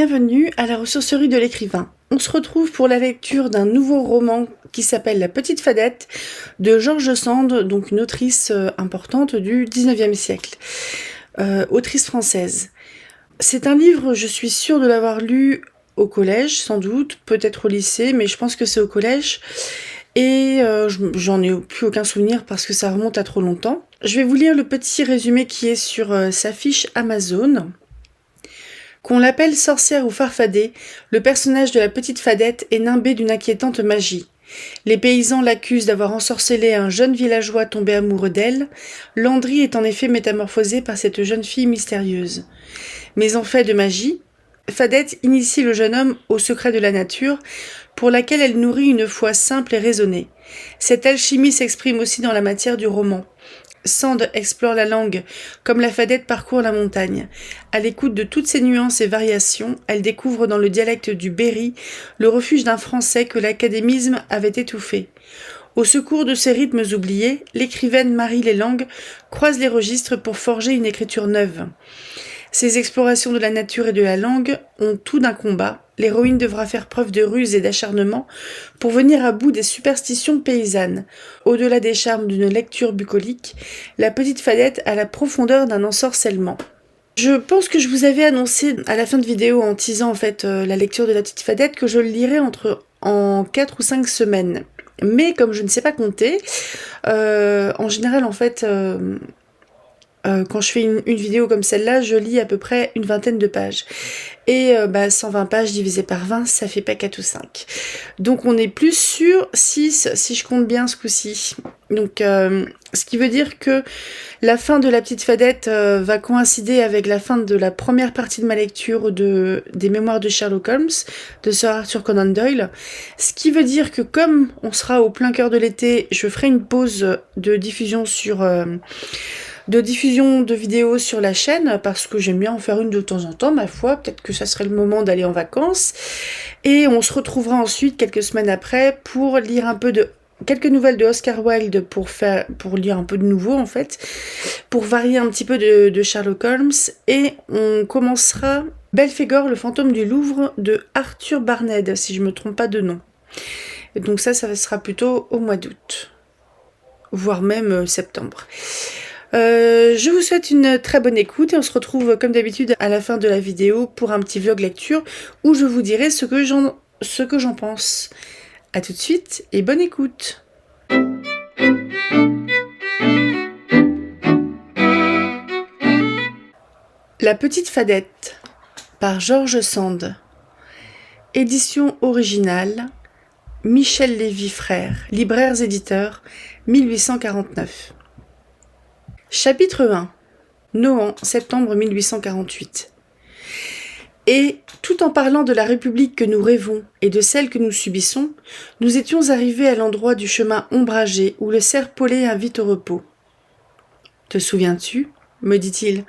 bienvenue à la ressourcerie de l'écrivain. On se retrouve pour la lecture d'un nouveau roman qui s'appelle La Petite Fadette de George Sand, donc une autrice importante du 19e siècle, autrice française. C'est un livre, je suis sûre de l'avoir lu au collège, sans doute, peut-être au lycée, mais je pense que c'est au collège. Et j'en ai plus aucun souvenir parce que ça remonte à trop longtemps. Je vais vous lire le petit résumé qui est sur sa fiche Amazon. Qu'on l'appelle sorcière ou farfadée, le personnage de la petite Fadette est nimbé d'une inquiétante magie. Les paysans l'accusent d'avoir ensorcelé un jeune villageois tombé amoureux d'elle. Landry est en effet métamorphosé par cette jeune fille mystérieuse. Mais en fait de magie, Fadette initie le jeune homme au secret de la nature, pour laquelle elle nourrit une foi simple et raisonnée. Cette alchimie s'exprime aussi dans la matière du roman. Sand explore la langue, comme la Fadette parcourt la montagne. À l'écoute de toutes ces nuances et variations, elle découvre dans le dialecte du Berry le refuge d'un français que l'académisme avait étouffé. Au secours de ces rythmes oubliés, l'écrivaine marie les langues, croise les registres pour forger une écriture neuve. Ces explorations de la nature et de la langue ont tout d'un combat. L'héroïne devra faire preuve de ruse et d'acharnement pour venir à bout des superstitions paysannes. Au-delà des charmes d'une lecture bucolique, la petite Fadette a la profondeur d'un ensorcellement. Je pense que je vous avais annoncé à la fin de vidéo en teasant en fait la lecture de la petite Fadette que je le lirais en 4 ou 5 semaines. Mais comme je ne sais pas compter, en général en fait... quand je fais une vidéo comme celle-là, je lis à peu près une vingtaine de pages. Et 120 pages divisé par 20, ça fait pas 4 ou 5. Donc on est plus sur 6, si je compte bien ce coup-ci. Donc ce qui veut dire que la fin de La Petite Fadette va coïncider avec la fin de la première partie de ma lecture des mémoires de Sherlock Holmes, de Sir Arthur Conan Doyle. Ce qui veut dire que comme on sera au plein cœur de l'été, je ferai une pause de diffusion de vidéos sur la chaîne, parce que j'aime bien en faire une de temps en temps, ma foi, peut-être que ça serait le moment d'aller en vacances, et on se retrouvera ensuite, quelques semaines après, pour lire quelques nouvelles de Oscar Wilde, pour lire un peu de nouveau, en fait, pour varier un petit peu de Sherlock Holmes, et on commencera Belphégor, le fantôme du Louvre, de Arthur Barnett, si je me trompe pas de nom. Et donc ça sera plutôt au mois d'août, voire même septembre. Je vous souhaite une très bonne écoute et on se retrouve comme d'habitude à la fin de la vidéo pour un petit vlog lecture où je vous dirai ce que j'en pense. A tout de suite et bonne écoute. La Petite Fadette par George Sand. Édition originale Michel Lévy Frères, libraires éditeurs, 1849. Chapitre 1. Nohant, septembre 1848. Et, tout en parlant de la République que nous rêvons et de celle que nous subissons, nous étions arrivés à l'endroit du chemin ombragé où le cerf polé invite au repos. « Te souviens-tu, me dit-il,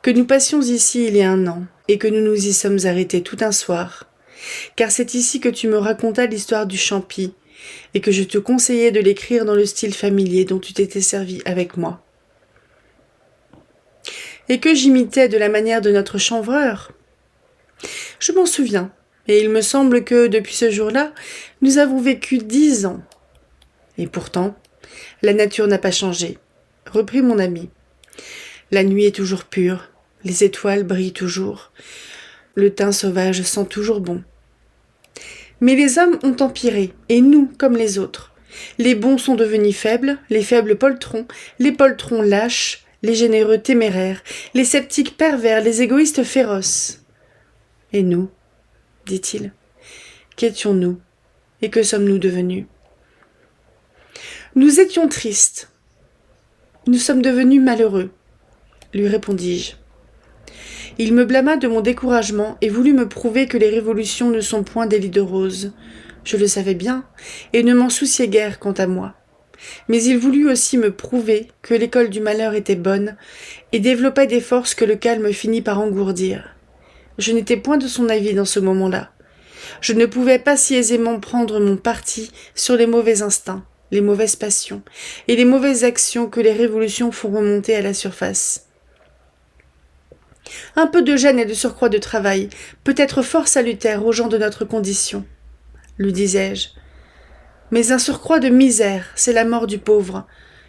que nous passions ici il y a 1 an, et que nous nous y sommes arrêtés tout un soir, car c'est ici que tu me racontas l'histoire du champi, et que je te conseillais de l'écrire dans le style familier dont tu t'étais servi avec moi. Et que j'imitais de la manière de notre chanvreur. Je m'en souviens, et il me semble que, depuis ce jour-là, nous avons vécu 10 ans. Et pourtant, la nature n'a pas changé, reprit mon ami. La nuit est toujours pure, les étoiles brillent toujours, le thym sauvage sent toujours bon. Mais les hommes ont empiré, et nous, comme les autres. Les bons sont devenus faibles, les faibles poltrons, les poltrons lâches, les généreux téméraires, les sceptiques pervers, les égoïstes féroces. Et nous, dit-il, qu'étions-nous et que sommes-nous devenus? Nous étions tristes. Nous sommes devenus malheureux, lui répondis-je. Il me blâma de mon découragement et voulut me prouver que les révolutions ne sont point des lits de roses. Je le savais bien et ne m'en souciais guère quant à moi. Mais il voulut aussi me prouver que l'école du malheur était bonne et développait des forces que le calme finit par engourdir. Je n'étais point de son avis dans ce moment-là. Je ne pouvais pas si aisément prendre mon parti sur les mauvais instincts, les mauvaises passions et les mauvaises actions que les révolutions font remonter à la surface. Un peu de gêne et de surcroît de travail peut être fort salutaire aux gens de notre condition, lui disais-je. Mais un surcroît de misère, c'est la mort du pauvre.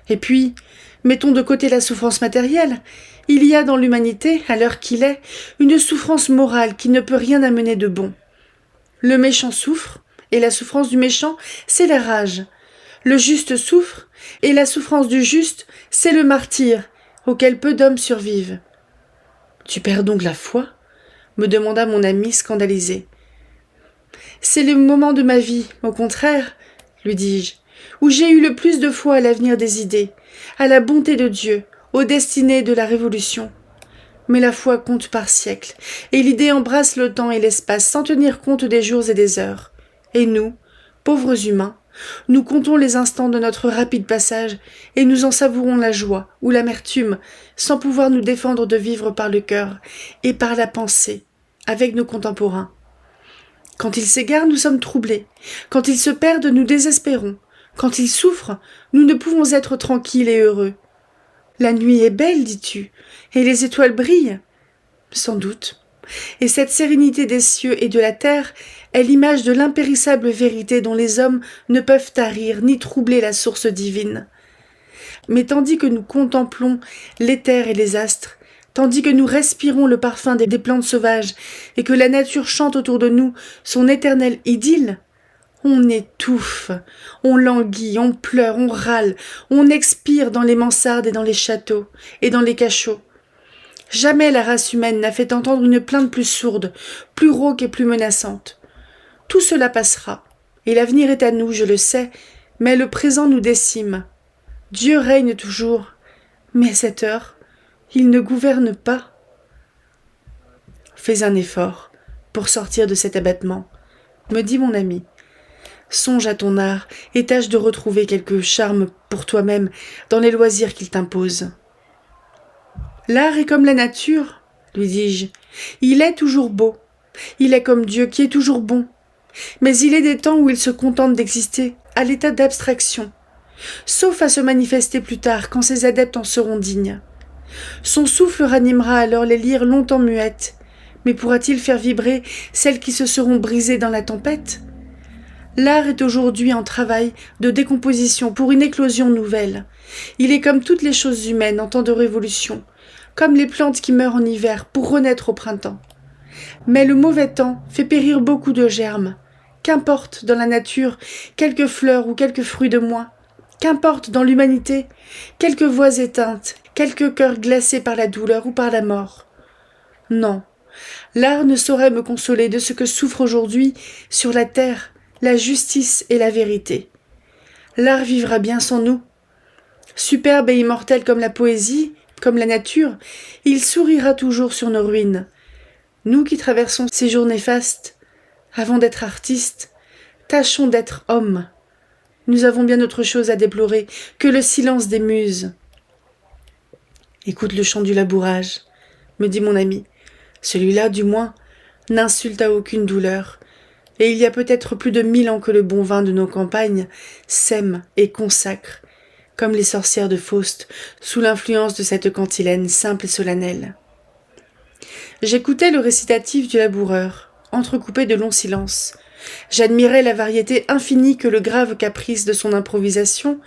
Et puis, mettons de côté la souffrance matérielle, il y a dans l'humanité, à l'heure qu'il est, une souffrance morale qui ne peut rien amener de bon. Le méchant souffre, et la souffrance du méchant, c'est la rage. Le juste souffre, et la souffrance du juste, c'est le martyre, auquel peu d'hommes survivent. « Tu perds donc la foi ?» me demanda mon ami scandalisé. « C'est le moment de ma vie, au contraire, lui dis-je, où j'ai eu le plus de foi à l'avenir des idées, à la bonté de Dieu, aux destinées de la Révolution. Mais la foi compte par siècle, et l'idée embrasse le temps et l'espace sans tenir compte des jours et des heures. Et nous, pauvres humains, nous comptons les instants de notre rapide passage, et nous en savourons la joie ou l'amertume, sans pouvoir nous défendre de vivre par le cœur et par la pensée, avec nos contemporains. Quand ils s'égarent, nous sommes troublés. Quand ils se perdent, nous désespérons. Quand ils souffrent, nous ne pouvons être tranquilles et heureux. La nuit est belle, dis-tu, et les étoiles brillent. Sans doute. Et cette sérénité des cieux et de la terre est l'image de l'impérissable vérité dont les hommes ne peuvent tarir ni troubler la source divine. Mais tandis que nous contemplons l'éther et les astres, tandis que nous respirons le parfum des plantes sauvages et que la nature chante autour de nous son éternelle idylle, on étouffe, on languit, on pleure, on râle, on expire dans les mansardes et dans les châteaux et dans les cachots. Jamais la race humaine n'a fait entendre une plainte plus sourde, plus rauque et plus menaçante. Tout cela passera, et l'avenir est à nous, je le sais, mais le présent nous décime. Dieu règne toujours, mais à cette heure, il ne gouverne pas. Fais un effort pour sortir de cet abattement, me dit mon ami. Songe à ton art et tâche de retrouver quelque charme pour toi-même dans les loisirs qu'il t'impose. L'art est comme la nature, lui dis-je. Il est toujours beau. Il est comme Dieu qui est toujours bon. Mais il est des temps où il se contente d'exister à l'état d'abstraction, sauf à se manifester plus tard quand ses adeptes en seront dignes. Son souffle ranimera alors les lyres longtemps muettes, mais pourra-t-il faire vibrer celles qui se seront brisées dans la tempête ? L'art est aujourd'hui en travail de décomposition pour une éclosion nouvelle. Il est comme toutes les choses humaines en temps de révolution, comme les plantes qui meurent en hiver pour renaître au printemps. Mais le mauvais temps fait périr beaucoup de germes. Qu'importe dans la nature quelques fleurs ou quelques fruits de moins, qu'importe dans l'humanité quelques voix éteintes, quelques cœurs glacés par la douleur ou par la mort. Non, l'art ne saurait me consoler de ce que souffre aujourd'hui sur la terre la justice et la vérité. L'art vivra bien sans nous. Superbe et immortel comme la poésie, comme la nature, il sourira toujours sur nos ruines. Nous qui traversons ces jours néfastes, avant d'être artistes, tâchons d'être hommes. Nous avons bien autre chose à déplorer que le silence des muses. Écoute le chant du labourage, me dit mon ami. Celui-là, du moins, n'insulte à aucune douleur. Et il y a peut-être plus de 1000 ans que le bon vin de nos campagnes sème et consacre, comme les sorcières de Faust, sous l'influence de cette cantilène simple et solennelle. J'écoutais le récitatif du laboureur, entrecoupé de longs silences. J'admirais la variété infinie que le grave caprice de son improvisation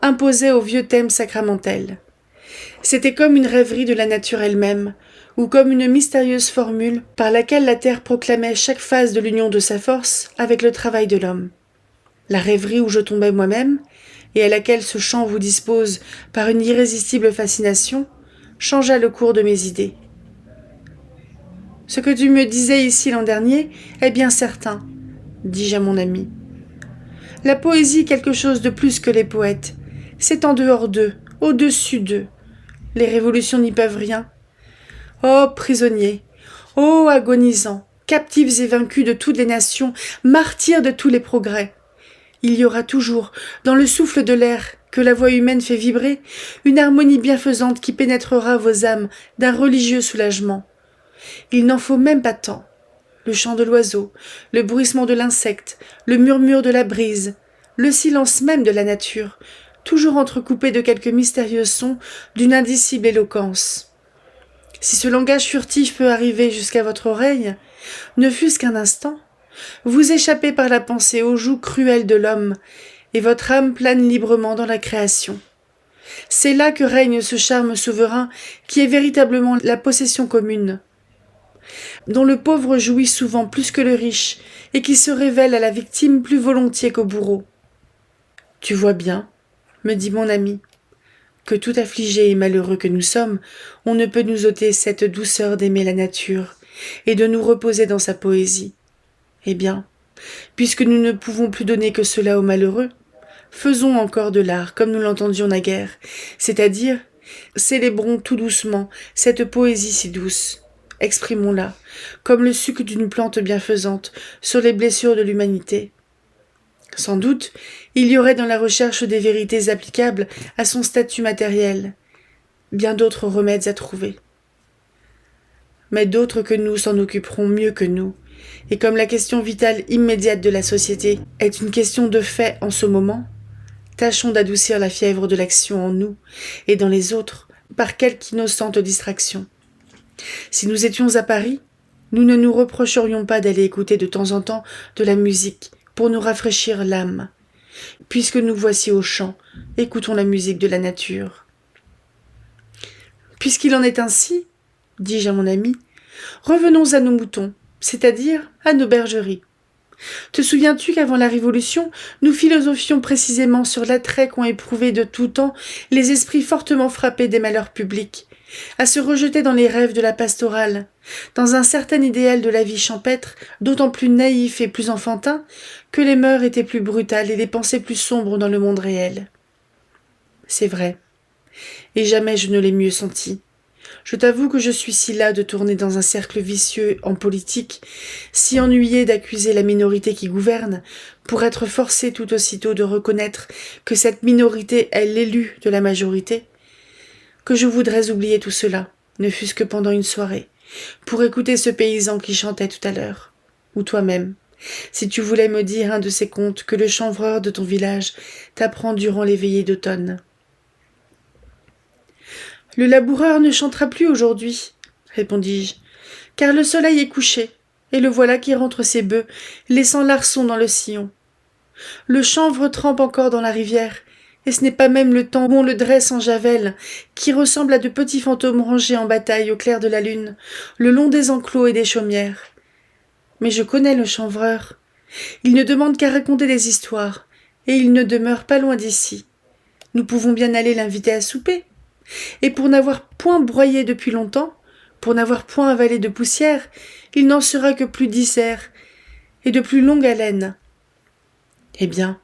imposait au vieux thème sacramentel. C'était comme une rêverie de la nature elle-même, ou comme une mystérieuse formule par laquelle la terre proclamait chaque phase de l'union de sa force avec le travail de l'homme. La rêverie où je tombais moi-même, et à laquelle ce chant vous dispose par une irrésistible fascination, changea le cours de mes idées. Ce que tu me disais ici l'an dernier est bien certain, dis-je à mon ami. La poésie est quelque chose de plus que les poètes. C'est en dehors d'eux, au-dessus d'eux. Les révolutions n'y peuvent rien. Ô prisonniers, ô agonisants, captifs et vaincus de toutes les nations, martyrs de tous les progrès. Il y aura toujours, dans le souffle de l'air que la voix humaine fait vibrer, une harmonie bienfaisante qui pénétrera vos âmes d'un religieux soulagement. Il n'en faut même pas tant. Le chant de l'oiseau, le bruissement de l'insecte, le murmure de la brise, le silence même de la nature, toujours entrecoupé de quelques mystérieux sons d'une indicible éloquence. Si ce langage furtif peut arriver jusqu'à votre oreille, ne fût-ce qu'un instant, vous échappez par la pensée aux joues cruelles de l'homme, et votre âme plane librement dans la création. C'est là que règne ce charme souverain qui est véritablement la possession commune, dont le pauvre jouit souvent plus que le riche, et qui se révèle à la victime plus volontiers qu'au bourreau. Tu vois bien, me dit mon ami, que tout affligé et malheureux que nous sommes, on ne peut nous ôter cette douceur d'aimer la nature, et de nous reposer dans sa poésie. Eh bien, puisque nous ne pouvons plus donner que cela aux malheureux, faisons encore de l'art comme nous l'entendions naguère, c'est-à-dire célébrons tout doucement cette poésie si douce, exprimons-la, comme le suc d'une plante bienfaisante, sur les blessures de l'humanité. Sans doute, il y aurait dans la recherche des vérités applicables à son statut matériel bien d'autres remèdes à trouver. Mais d'autres que nous s'en occuperont mieux que nous, et comme la question vitale immédiate de la société est une question de fait en ce moment, tâchons d'adoucir la fièvre de l'action en nous et dans les autres par quelque innocente distraction. Si nous étions à Paris, nous ne nous reprocherions pas d'aller écouter de temps en temps de la musique pour nous rafraîchir l'âme. Puisque nous voici au champ, écoutons la musique de la nature. Puisqu'il en est ainsi, dis-je à mon ami, revenons à nos moutons, c'est-à-dire à nos bergeries. Te souviens-tu qu'avant la Révolution, nous philosophions précisément sur l'attrait qu'ont éprouvé de tout temps les esprits fortement frappés des malheurs publics, à se rejeter dans les rêves de la pastorale, dans un certain idéal de la vie champêtre, d'autant plus naïf et plus enfantin que les mœurs étaient plus brutales et les pensées plus sombres dans le monde réel. C'est vrai, et jamais je ne l'ai mieux senti. Je t'avoue que je suis si las de tourner dans un cercle vicieux en politique, si ennuyé d'accuser la minorité qui gouverne, pour être forcé tout aussitôt de reconnaître que cette minorité est l'élu de la majorité, que je voudrais oublier tout cela, ne fût-ce que pendant une soirée, pour écouter ce paysan qui chantait tout à l'heure, ou toi-même, si tu voulais me dire un de ces contes que le chanvreur de ton village t'apprend durant les veillées d'automne. Le laboureur ne chantera plus aujourd'hui, répondis-je, car le soleil est couché, et le voilà qui rentre ses bœufs, laissant l'arçon dans le sillon. Le chanvre trempe encore dans la rivière, et ce n'est pas même le temps où on le dresse en javel, qui ressemble à de petits fantômes rangés en bataille au clair de la lune, le long des enclos et des chaumières. Mais je connais le chanvreur. Il ne demande qu'à raconter des histoires, et il ne demeure pas loin d'ici. Nous pouvons bien aller l'inviter à souper. Et pour n'avoir point broyé depuis longtemps, pour n'avoir point avalé de poussière, il n'en sera que plus disert et de plus longue haleine. Eh bien,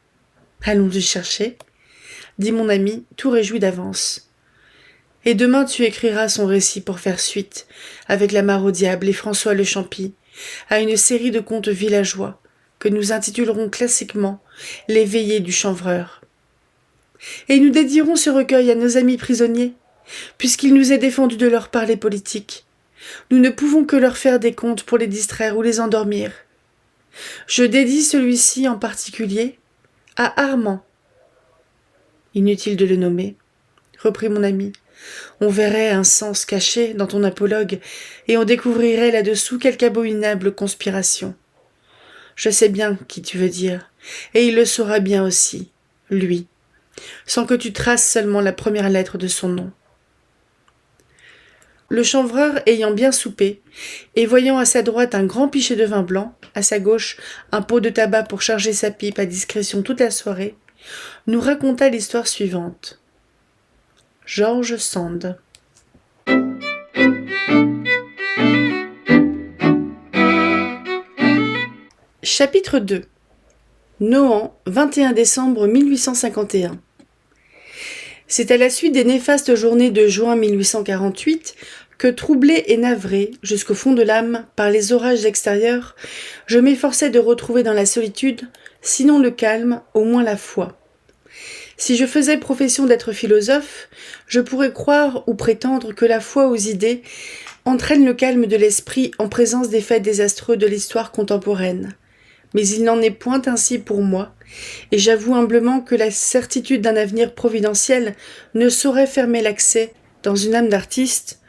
allons le chercher, dit mon ami, tout réjoui d'avance. Et demain tu écriras son récit pour faire suite, avec la mare au diable et François le Champy, à une série de contes villageois que nous intitulerons classiquement « Les veillées du chanvreur ». Et nous dédierons ce recueil à nos amis prisonniers, puisqu'il nous est défendu de leur parler politique. Nous ne pouvons que leur faire des contes pour les distraire ou les endormir. Je dédie celui-ci en particulier à Armand. Inutile de le nommer, reprit mon ami. On verrait un sens caché dans ton apologue, et on découvrirait là-dessous quelque abominable conspiration. Je sais bien qui tu veux dire, et il le saura bien aussi, lui, sans que tu traces seulement la première lettre de son nom. Le chanvreur ayant bien soupé, et voyant à sa droite un grand pichet de vin blanc, à sa gauche un pot de tabac pour charger sa pipe à discrétion toute la soirée, nous raconta l'histoire suivante. George Sand. Chapitre 2. Nohant, 21 décembre 1851. C'est à la suite des néfastes journées de juin 1848 que, troublé et navré jusqu'au fond de l'âme par les orages extérieurs, je m'efforçais de retrouver dans la solitude, sinon le calme, au moins la foi. Si je faisais profession d'être philosophe, je pourrais croire ou prétendre que la foi aux idées entraîne le calme de l'esprit en présence des faits désastreux de l'histoire contemporaine. Mais il n'en est point ainsi pour moi, et j'avoue humblement que la certitude d'un avenir providentiel ne saurait fermer l'accès, dans une âme d'artiste,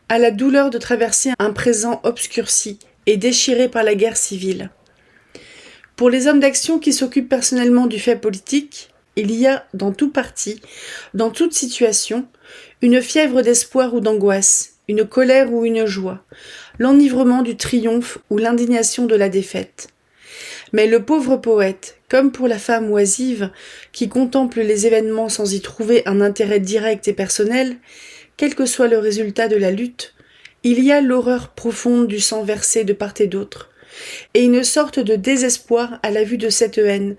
à la douleur de traverser un présent obscurci et déchiré par la guerre civile. Pour les hommes d'action qui s'occupent personnellement du fait politique, il y a dans tout parti, dans toute situation, une fièvre d'espoir ou d'angoisse, une colère ou une joie, l'enivrement du triomphe ou l'indignation de la défaite. Mais le pauvre poète, comme pour la femme oisive qui contemple les événements sans y trouver un intérêt direct et personnel, quel que soit le résultat de la lutte, il y a l'horreur profonde du sang versé de part et d'autre, et une sorte de désespoir à la vue de cette haine,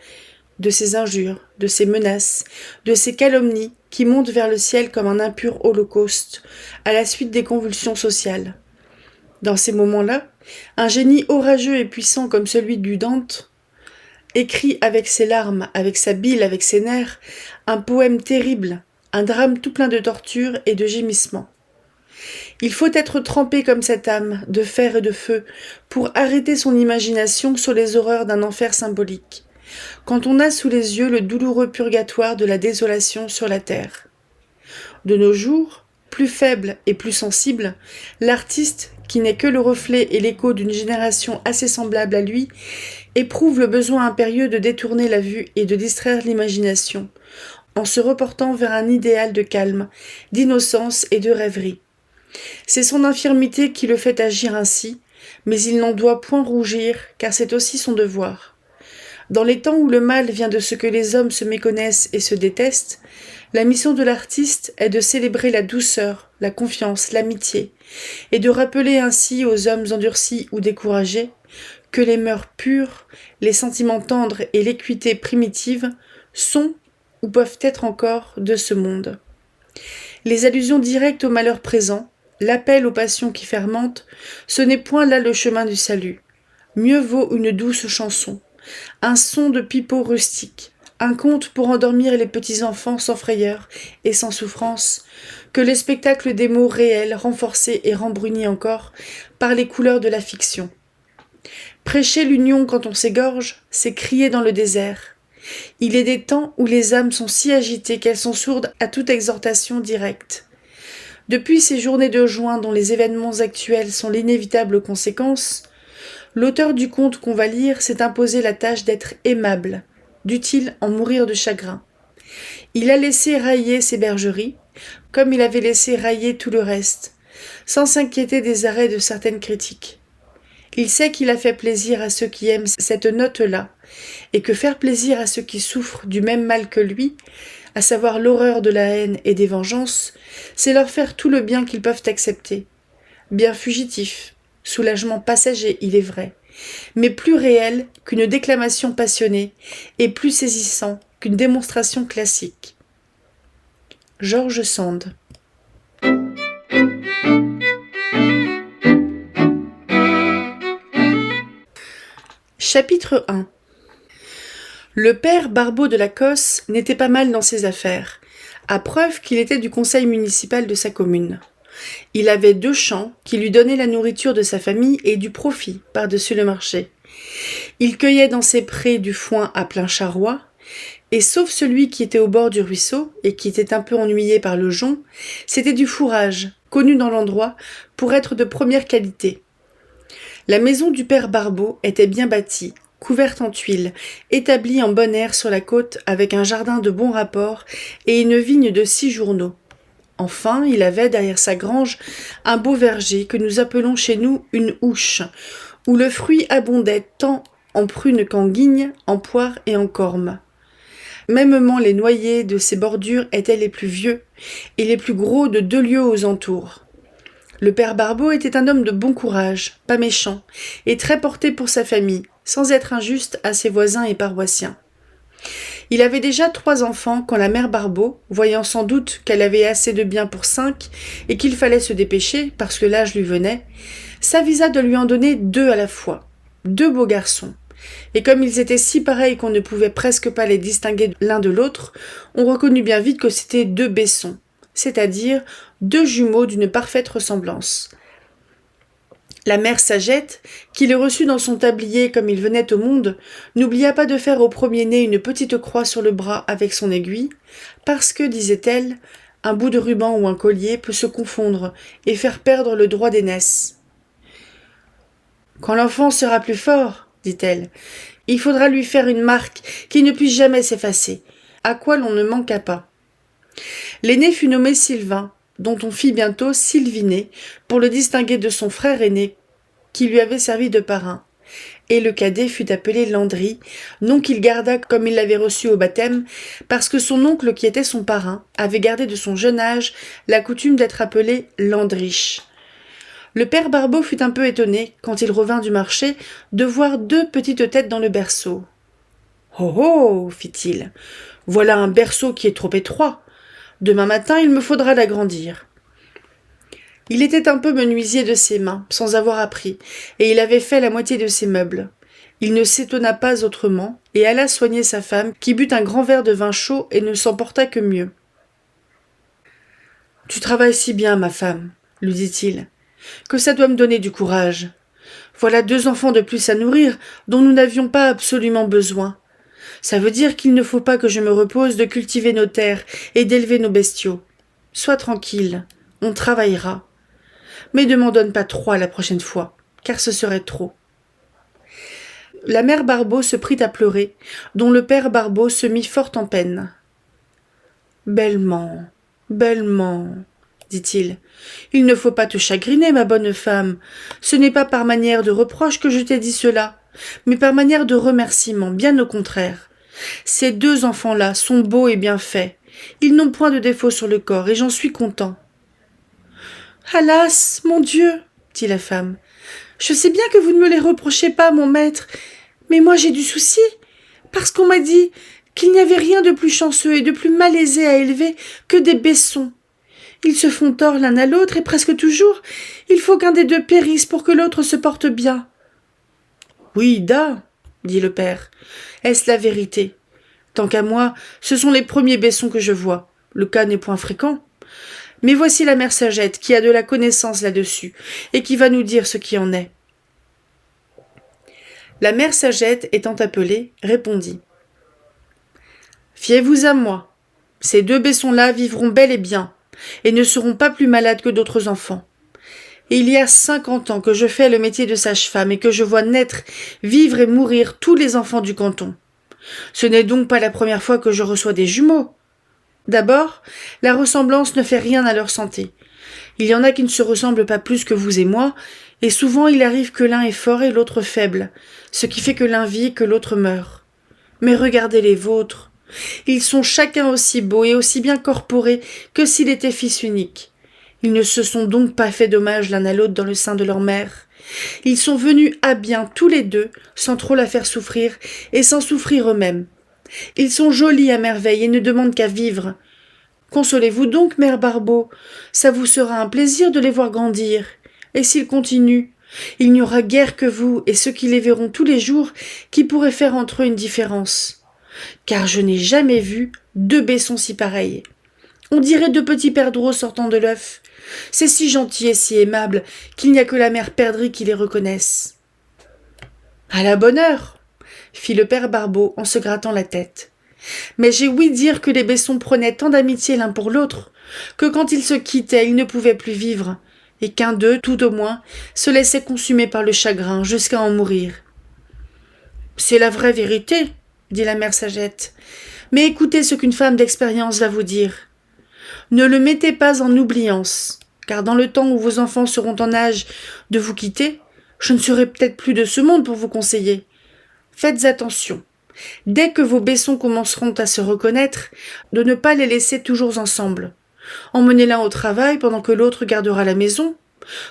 de ces injures, de ces menaces, de ces calomnies qui montent vers le ciel comme un impur holocauste, à la suite des convulsions sociales. Dans ces moments-là, un génie orageux et puissant comme celui du Dante écrit avec ses larmes, avec sa bile, avec ses nerfs, un poème terrible, un drame tout plein de tortures et de gémissements. Il faut être trempé comme cette âme, de fer et de feu, pour arrêter son imagination sur les horreurs d'un enfer symbolique, quand on a sous les yeux le douloureux purgatoire de la désolation sur la terre. De nos jours, plus faible et plus sensible, l'artiste, qui n'est que le reflet et l'écho d'une génération assez semblable à lui, éprouve le besoin impérieux de détourner la vue et de distraire l'imagination, en se reportant vers un idéal de calme, d'innocence et de rêverie. C'est son infirmité qui le fait agir ainsi, mais il n'en doit point rougir, car c'est aussi son devoir. Dans les temps où le mal vient de ce que les hommes se méconnaissent et se détestent, la mission de l'artiste est de célébrer la douceur, la confiance, l'amitié, et de rappeler ainsi aux hommes endurcis ou découragés que les mœurs pures, les sentiments tendres et l'équité primitive sont ou peuvent être encore de ce monde. Les allusions directes au malheur présent, l'appel aux passions qui fermentent, ce n'est point là le chemin du salut. Mieux vaut une douce chanson, un son de pipeau rustique, un conte pour endormir les petits enfants sans frayeur et sans souffrance, que le spectacle des mots réels renforcés et rembrunis encore par les couleurs de la fiction. Prêcher l'union quand on s'égorge, c'est crier dans le désert. Il est des temps où les âmes sont si agitées qu'elles sont sourdes à toute exhortation directe. Depuis ces journées de juin dont les événements actuels sont l'inévitable conséquence, l'auteur du conte qu'on va lire s'est imposé la tâche d'être aimable, dût-il en mourir de chagrin. Il a laissé railler ses bergeries, comme il avait laissé railler tout le reste, sans s'inquiéter des arrêts de certaines critiques. Il sait qu'il a fait plaisir à ceux qui aiment cette note-là, et que faire plaisir à ceux qui souffrent du même mal que lui, à savoir l'horreur de la haine et des vengeances, c'est leur faire tout le bien qu'ils peuvent accepter. Bien fugitif, soulagement passager, il est vrai, mais plus réel qu'une déclamation passionnée et plus saisissant qu'une démonstration classique. George Sand. Chapitre 1. Le père Barbeau de la Cosse n'était pas mal dans ses affaires, à preuve qu'il était du conseil municipal de sa commune. Il avait 2 champs qui lui donnaient la nourriture de sa famille et du profit par-dessus le marché. Il cueillait dans ses prés du foin à plein charroi, et sauf celui qui était au bord du ruisseau et qui était un peu ennuyé par le jonc, c'était du fourrage, connu dans l'endroit pour être de première qualité. La maison du père Barbeau était bien bâtie, couverte en tuiles, établie en bon air sur la côte avec un jardin de bon rapport et une vigne de 6 journaux. Enfin, il avait derrière sa grange un beau verger que nous appelons chez nous une ouche, où le fruit abondait tant en prunes qu'en guignes, en poires et en cormes. Mêmement les noyers de ces bordures étaient les plus vieux et les plus gros de 2 lieues aux entours. Le père Barbeau était un homme de bon courage, pas méchant, et très porté pour sa famille, sans être injuste à ses voisins et paroissiens. Il avait déjà 3 enfants quand la mère Barbeau, voyant sans doute qu'elle avait assez de biens pour 5 et qu'il fallait se dépêcher parce que l'âge lui venait, s'avisa de lui en donner 2 à la fois, 2 beaux garçons. Et comme ils étaient si pareils qu'on ne pouvait presque pas les distinguer l'un de l'autre, on reconnut bien vite que c'étaient 2 Besson, c'est-à-dire 2 jumeaux d'une parfaite ressemblance. La mère Sagette, qui le reçut dans son tablier comme il venait au monde, n'oublia pas de faire au premier-né une petite croix sur le bras avec son aiguille, parce que, disait-elle, Un bout de ruban ou un collier peut se confondre et faire perdre le droit d'aînesse. Quand l'enfant sera plus fort, dit-elle, il faudra lui faire une marque qui ne puisse jamais s'effacer, à quoi l'on ne manqua pas. L'aîné fut nommé Sylvain, dont on fit bientôt Sylvinet, pour le distinguer de son frère aîné, qui lui avait servi de parrain. Et le cadet fut appelé Landry, nom qu'il garda comme il l'avait reçu au baptême, parce que son oncle, qui était son parrain, avait gardé de son jeune âge la coutume d'être appelé Landrich. Le père Barbeau fut un peu étonné, quand il revint du marché, de voir 2 petites têtes dans le berceau. « Oh oh !» fit-il, « voilà un berceau qui est trop étroit. Demain matin, il me faudra l'agrandir. » Il était un peu menuisier de ses mains, sans avoir appris, et il avait fait la moitié de ses meubles. Il ne s'étonna pas autrement, et alla soigner sa femme, qui but un grand verre de vin chaud et ne s'en porta que mieux. « Tu travailles si bien, ma femme, lui dit-il, que ça doit me donner du courage. Voilà 2 enfants de plus à nourrir, dont nous n'avions pas absolument besoin. Ça veut dire qu'il ne faut pas que je me repose de cultiver nos terres et d'élever nos bestiaux. Sois tranquille, on travaillera. Mais ne m'en donne pas 3 la prochaine fois, car ce serait trop. » La mère Barbeau se prit à pleurer, dont le père Barbeau se mit fort en peine. « Bellement, bellement, dit-il, il ne faut pas te chagriner, ma bonne femme. Ce n'est pas par manière de reproche que je t'ai dit cela, mais par manière de remerciement, bien au contraire. Ces 2 enfants-là sont beaux et bien faits. Ils n'ont point de défaut sur le corps, et j'en suis content. »« Alas, mon Dieu, dit la femme, je sais bien que vous ne me les reprochez pas, mon maître, mais moi j'ai du souci, parce qu'on m'a dit qu'il n'y avait rien de plus chanceux et de plus malaisé à élever que des baissons. Ils se font tort l'un à l'autre, et presque toujours, il faut qu'un des 2 périsse pour que l'autre se porte bien. »« Oui, da, dit le père, est-ce la vérité? Tant qu'à moi, ce sont les premiers baissons que je vois. Le cas n'est point fréquent. Mais voici la mère Sagette qui a de la connaissance là-dessus, et qui va nous dire ce qui en est. » La mère Sagette, étant appelée, répondit. « Fiez-vous à moi. Ces 2 baissons-là vivront bel et bien, et ne seront pas plus malades que d'autres enfants. Et il y a 50 ans que je fais le métier de sage-femme et que je vois naître, vivre et mourir tous les enfants du canton. Ce n'est donc pas la première fois que je reçois des jumeaux. D'abord, la ressemblance ne fait rien à leur santé. Il y en a qui ne se ressemblent pas plus que vous et moi, et souvent il arrive que l'un est fort et l'autre faible, ce qui fait que l'un vit et que l'autre meurt. Mais regardez les vôtres. Ils sont chacun aussi beaux et aussi bien corporés que s'il était fils unique. Ils ne se sont donc pas fait dommage l'un à l'autre dans le sein de leur mère. Ils sont venus à bien tous les 2, sans trop la faire souffrir et sans souffrir eux-mêmes. Ils sont jolis à merveille et ne demandent qu'à vivre. Consolez-vous donc, mère Barbeau, ça vous sera un plaisir de les voir grandir. Et s'ils continuent, il n'y aura guère que vous et ceux qui les verront tous les jours qui pourraient faire entre eux une différence. Car je n'ai jamais vu 2 baissons si pareils. On dirait 2 petits perdreaux sortant de l'œuf. C'est si gentil et si aimable qu'il n'y a que la mère perdrix qui les reconnaisse. »« À la bonne heure, fit le père Barbeau en se grattant la tête. Mais j'ai ouï dire que les baissons prenaient tant d'amitié l'un pour l'autre que quand ils se quittaient, ils ne pouvaient plus vivre, et qu'un d'eux, tout au moins, se laissait consumer par le chagrin jusqu'à en mourir. »« C'est la vraie vérité, dit la mère Sagette. Mais écoutez ce qu'une femme d'expérience va vous dire. Ne le mettez pas en oubliance, car dans le temps où vos enfants seront en âge de vous quitter, je ne serai peut-être plus de ce monde pour vous conseiller. Faites attention, dès que vos baissons commenceront à se reconnaître, de ne pas les laisser toujours ensemble. Emmenez l'un au travail pendant que l'autre gardera la maison.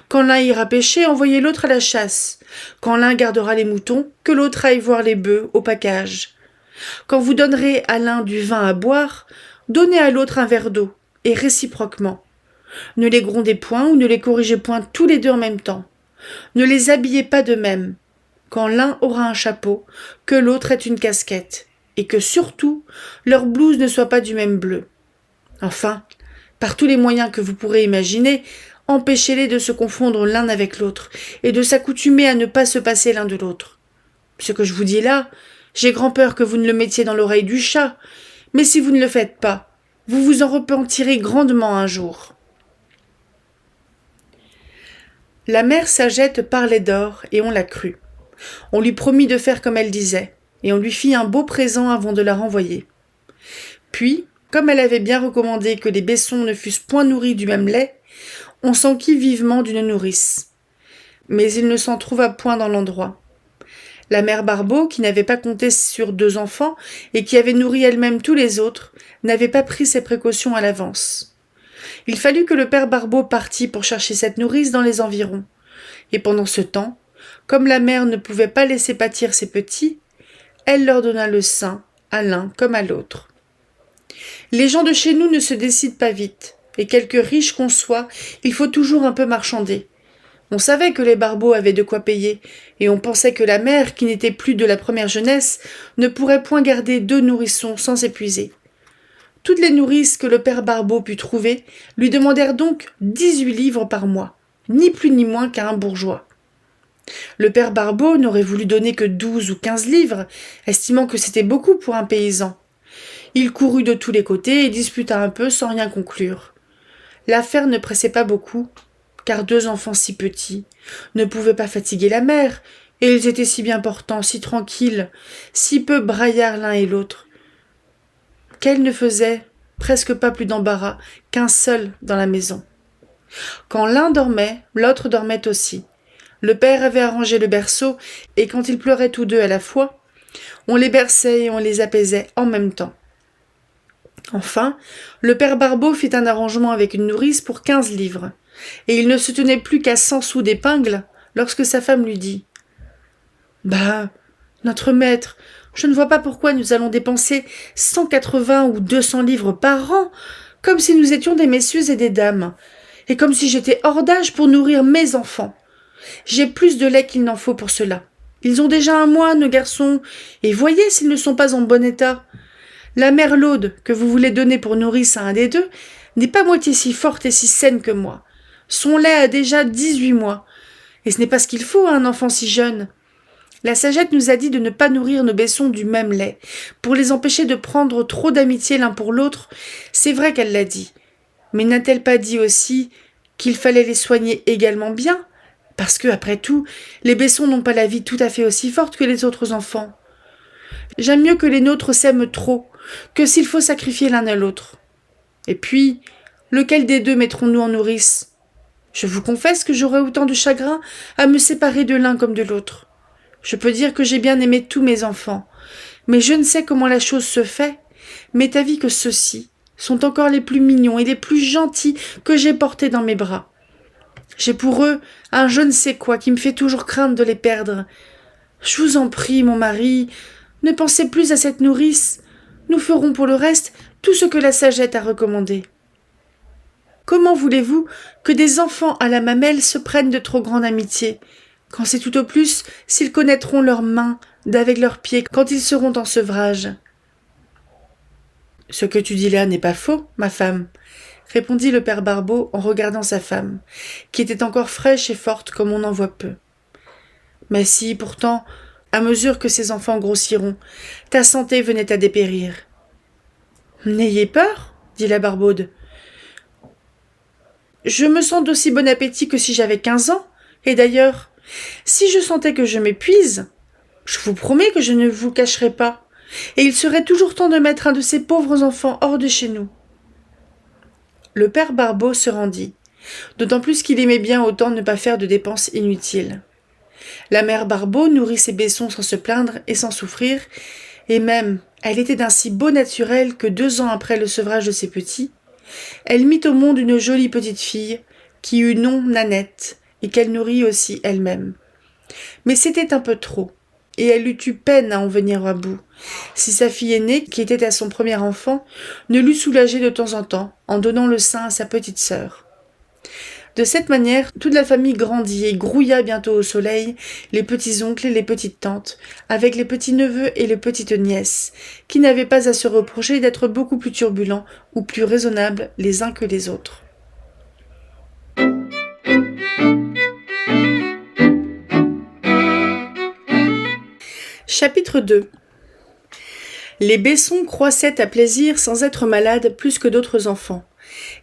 Quand l'un ira pêcher, envoyez l'autre à la chasse. Quand l'un gardera les moutons, que l'autre aille voir les bœufs au pacage. Quand vous donnerez à l'un du vin à boire, donnez à l'autre un verre d'eau, et réciproquement. Ne les grondez point ou ne les corrigez point tous les 2 en même temps. Ne les habillez pas de même. Quand l'un aura un chapeau, que l'autre ait une casquette, et que surtout leur blouse ne soit pas du même bleu. Enfin, par tous les moyens que vous pourrez imaginer, empêchez-les de se confondre l'un avec l'autre, et de s'accoutumer à ne pas se passer l'un de l'autre. Ce que je vous dis là, j'ai grand peur que vous ne le mettiez dans l'oreille du chat, mais si vous ne le faites pas, Vous vous en repentirez grandement un jour. » La mère Sagette parlait d'or, et on la crut. On lui promit de faire comme elle disait, et on lui fit un beau présent avant de la renvoyer. Puis, comme elle avait bien recommandé que les Besson ne fussent point nourris du même lait, on s'enquit vivement d'une nourrice. Mais il ne s'en trouva point dans l'endroit. La mère Barbeau, qui n'avait pas compté sur 2 enfants et qui avait nourri elle-même tous les autres, n'avait pas pris ses précautions à l'avance. Il fallut que le père Barbeau partît pour chercher cette nourrice dans les environs. Et pendant ce temps, comme la mère ne pouvait pas laisser pâtir ses petits, elle leur donna le sein, à l'un comme à l'autre. Les gens de chez nous ne se décident pas vite, et quelque riche qu'on soit, il faut toujours un peu marchander. On savait que les Barbeaux avaient de quoi payer, et on pensait que la mère, qui n'était plus de la première jeunesse, ne pourrait point garder 2 nourrissons sans s'épuiser. Toutes les nourrices que le père Barbeau put trouver lui demandèrent donc 18 livres par mois, ni plus ni moins qu'à un bourgeois. Le père Barbeau n'aurait voulu donner que 12 ou 15 livres, estimant que c'était beaucoup pour un paysan. Il courut de tous les côtés et disputa un peu sans rien conclure. L'affaire ne pressait pas beaucoup, car 2 enfants si petits ne pouvaient pas fatiguer la mère, et ils étaient si bien portants, si tranquilles, si peu braillards l'un et l'autre, qu'elle ne faisait presque pas plus d'embarras qu'un seul dans la maison. Quand l'un dormait, l'autre dormait aussi. Le père avait arrangé le berceau, et quand ils pleuraient tous 2 à la fois, on les berçait et on les apaisait en même temps. Enfin, le père Barbeau fit un arrangement avec une nourrice pour 15 livres, et il ne se tenait plus qu'à 100 sous d'épingle lorsque sa femme lui dit « Bah, notre maître, je ne vois pas pourquoi nous allons dépenser 180 ou 200 livres par an, comme si nous étions des messieurs et des dames, et comme si j'étais hors d'âge pour nourrir mes enfants. J'ai plus de lait qu'il n'en faut pour cela. Ils ont déjà un mois, nos garçons, et voyez s'ils ne sont pas en bon état. La mère Laude, que vous voulez donner pour nourrice à un des 2, n'est pas moitié si forte et si saine que moi. Son lait a déjà 18 mois, et ce n'est pas ce qu'il faut à un enfant si jeune. La Sagette nous a dit de ne pas nourrir nos Bessons du même lait, pour les empêcher de prendre trop d'amitié l'un pour l'autre. C'est vrai qu'elle l'a dit. Mais n'a-t-elle pas dit aussi qu'il fallait les soigner également bien ? Parce que, après tout, les Bessons n'ont pas la vie tout à fait aussi forte que les autres enfants. J'aime mieux que les nôtres s'aiment trop, que s'il faut sacrifier l'un à l'autre. Et puis, lequel des 2 mettrons-nous en nourrice ? Je vous confesse que j'aurais autant de chagrin à me séparer de l'un comme de l'autre. Je peux dire que j'ai bien aimé tous mes enfants, mais je ne sais comment la chose se fait. M'est avis que ceux-ci sont encore les plus mignons et les plus gentils que j'ai portés dans mes bras. J'ai pour eux un je ne sais quoi qui me fait toujours craindre de les perdre. Je vous en prie, mon mari, ne pensez plus à cette nourrice. Nous ferons pour le reste tout ce que la Sagette a recommandé. Comment voulez-vous que des enfants à la mamelle se prennent de trop grande amitié, quand c'est tout au plus s'ils connaîtront leurs mains d'avec leurs pieds quand ils seront en sevrage ? Ce que tu dis là n'est pas faux, ma femme, répondit le père Barbeau en regardant sa femme, qui était encore fraîche et forte comme on en voit peu. Mais si, pourtant, à mesure que ces enfants grossiront, ta santé venait à dépérir. N'ayez peur, dit la Barbaude. Je me sens d'aussi bon appétit que si j'avais 15 ans, et d'ailleurs, si je sentais que je m'épuise, je vous promets que je ne vous cacherai pas, et il serait toujours temps de mettre un de ces pauvres enfants hors de chez nous. Le père Barbeau se rendit, d'autant plus qu'il aimait bien autant ne pas faire de dépenses inutiles. La mère Barbeau nourrit ses Bessons sans se plaindre et sans souffrir, et même, elle était d'un si beau naturel que 2 ans après le sevrage de ses petits, elle mit au monde une jolie petite fille, qui eut nom Nanette, et qu'elle nourrit aussi elle-même. Mais c'était un peu trop, et elle eut eu peine à en venir à bout, si sa fille aînée, qui était à son premier enfant, ne l'eût soulagée de temps en temps, en donnant le sein à sa petite sœur. De cette manière, toute la famille grandit et grouilla bientôt au soleil, les petits-oncles et les petites-tantes, avec les petits-neveux et les petites-nièces, qui n'avaient pas à se reprocher d'être beaucoup plus turbulents ou plus raisonnables les uns que les autres. Chapitre 2. Les Besson croissaient à plaisir sans être malades plus que d'autres enfants.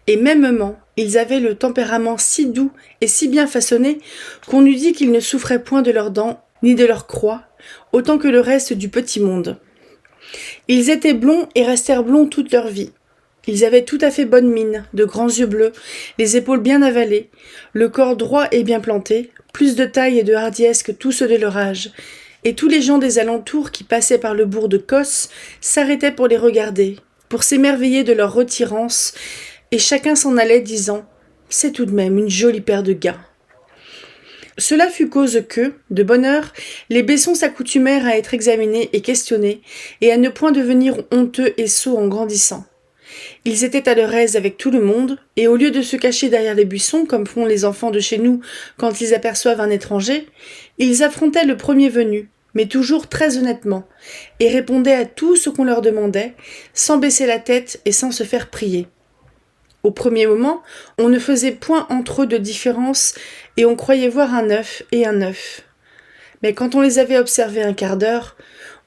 Et mêmement, ils avaient le tempérament si doux et si bien façonné qu'on eût dit qu'ils ne souffraient point de leurs dents ni de leurs croix, autant que le reste du petit monde. Ils étaient blonds et restèrent blonds toute leur vie. Ils avaient tout à fait bonne mine, de grands yeux bleus, les épaules bien avalées, le corps droit et bien planté, plus de taille et de hardiesse que tous ceux de leur âge, et tous les gens des alentours qui passaient par le bourg de Cos s'arrêtaient pour les regarder, pour s'émerveiller de leur retirance, et chacun s'en allait disant « C'est tout de même une jolie paire de gars ». Cela fut cause que, de bonne heure, les Besson s'accoutumèrent à être examinés et questionnés, et à ne point devenir honteux et sots en grandissant. Ils étaient à leur aise avec tout le monde, et au lieu de se cacher derrière les buissons, comme font les enfants de chez nous quand ils aperçoivent un étranger, ils affrontaient le premier venu, mais toujours très honnêtement, et répondaient à tout ce qu'on leur demandait, sans baisser la tête et sans se faire prier. Au premier moment, on ne faisait point entre eux de différence, et on croyait voir un œuf et un œuf. Mais quand on les avait observés un quart d'heure,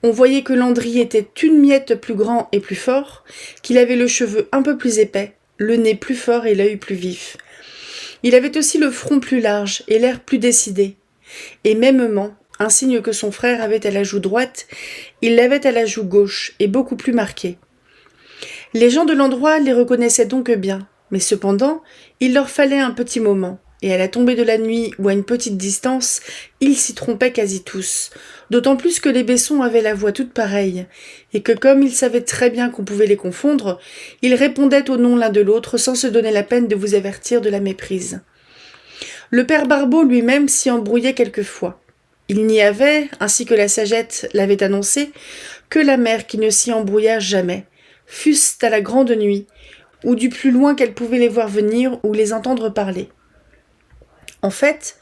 on voyait que Landry était une miette plus grand et plus fort, qu'il avait le cheveu un peu plus épais, le nez plus fort et l'œil plus vif. Il avait aussi le front plus large et l'air plus décidé. Et mêmement, un signe que son frère avait à la joue droite, il l'avait à la joue gauche et beaucoup plus marqué. Les gens de l'endroit les reconnaissaient donc bien, mais cependant, il leur fallait un petit moment. Et à la tombée de la nuit ou à une petite distance, ils s'y trompaient quasi tous, d'autant plus que les Besson avaient la voix toute pareille, et que comme ils savaient très bien qu'on pouvait les confondre, ils répondaient au nom l'un de l'autre sans se donner la peine de vous avertir de la méprise. Le père Barbeau lui-même s'y embrouillait quelquefois. Il n'y avait, ainsi que la sagette l'avait annoncé, que la mère qui ne s'y embrouilla jamais, fût-ce à la grande nuit, ou du plus loin qu'elle pouvait les voir venir ou les entendre parler. En fait,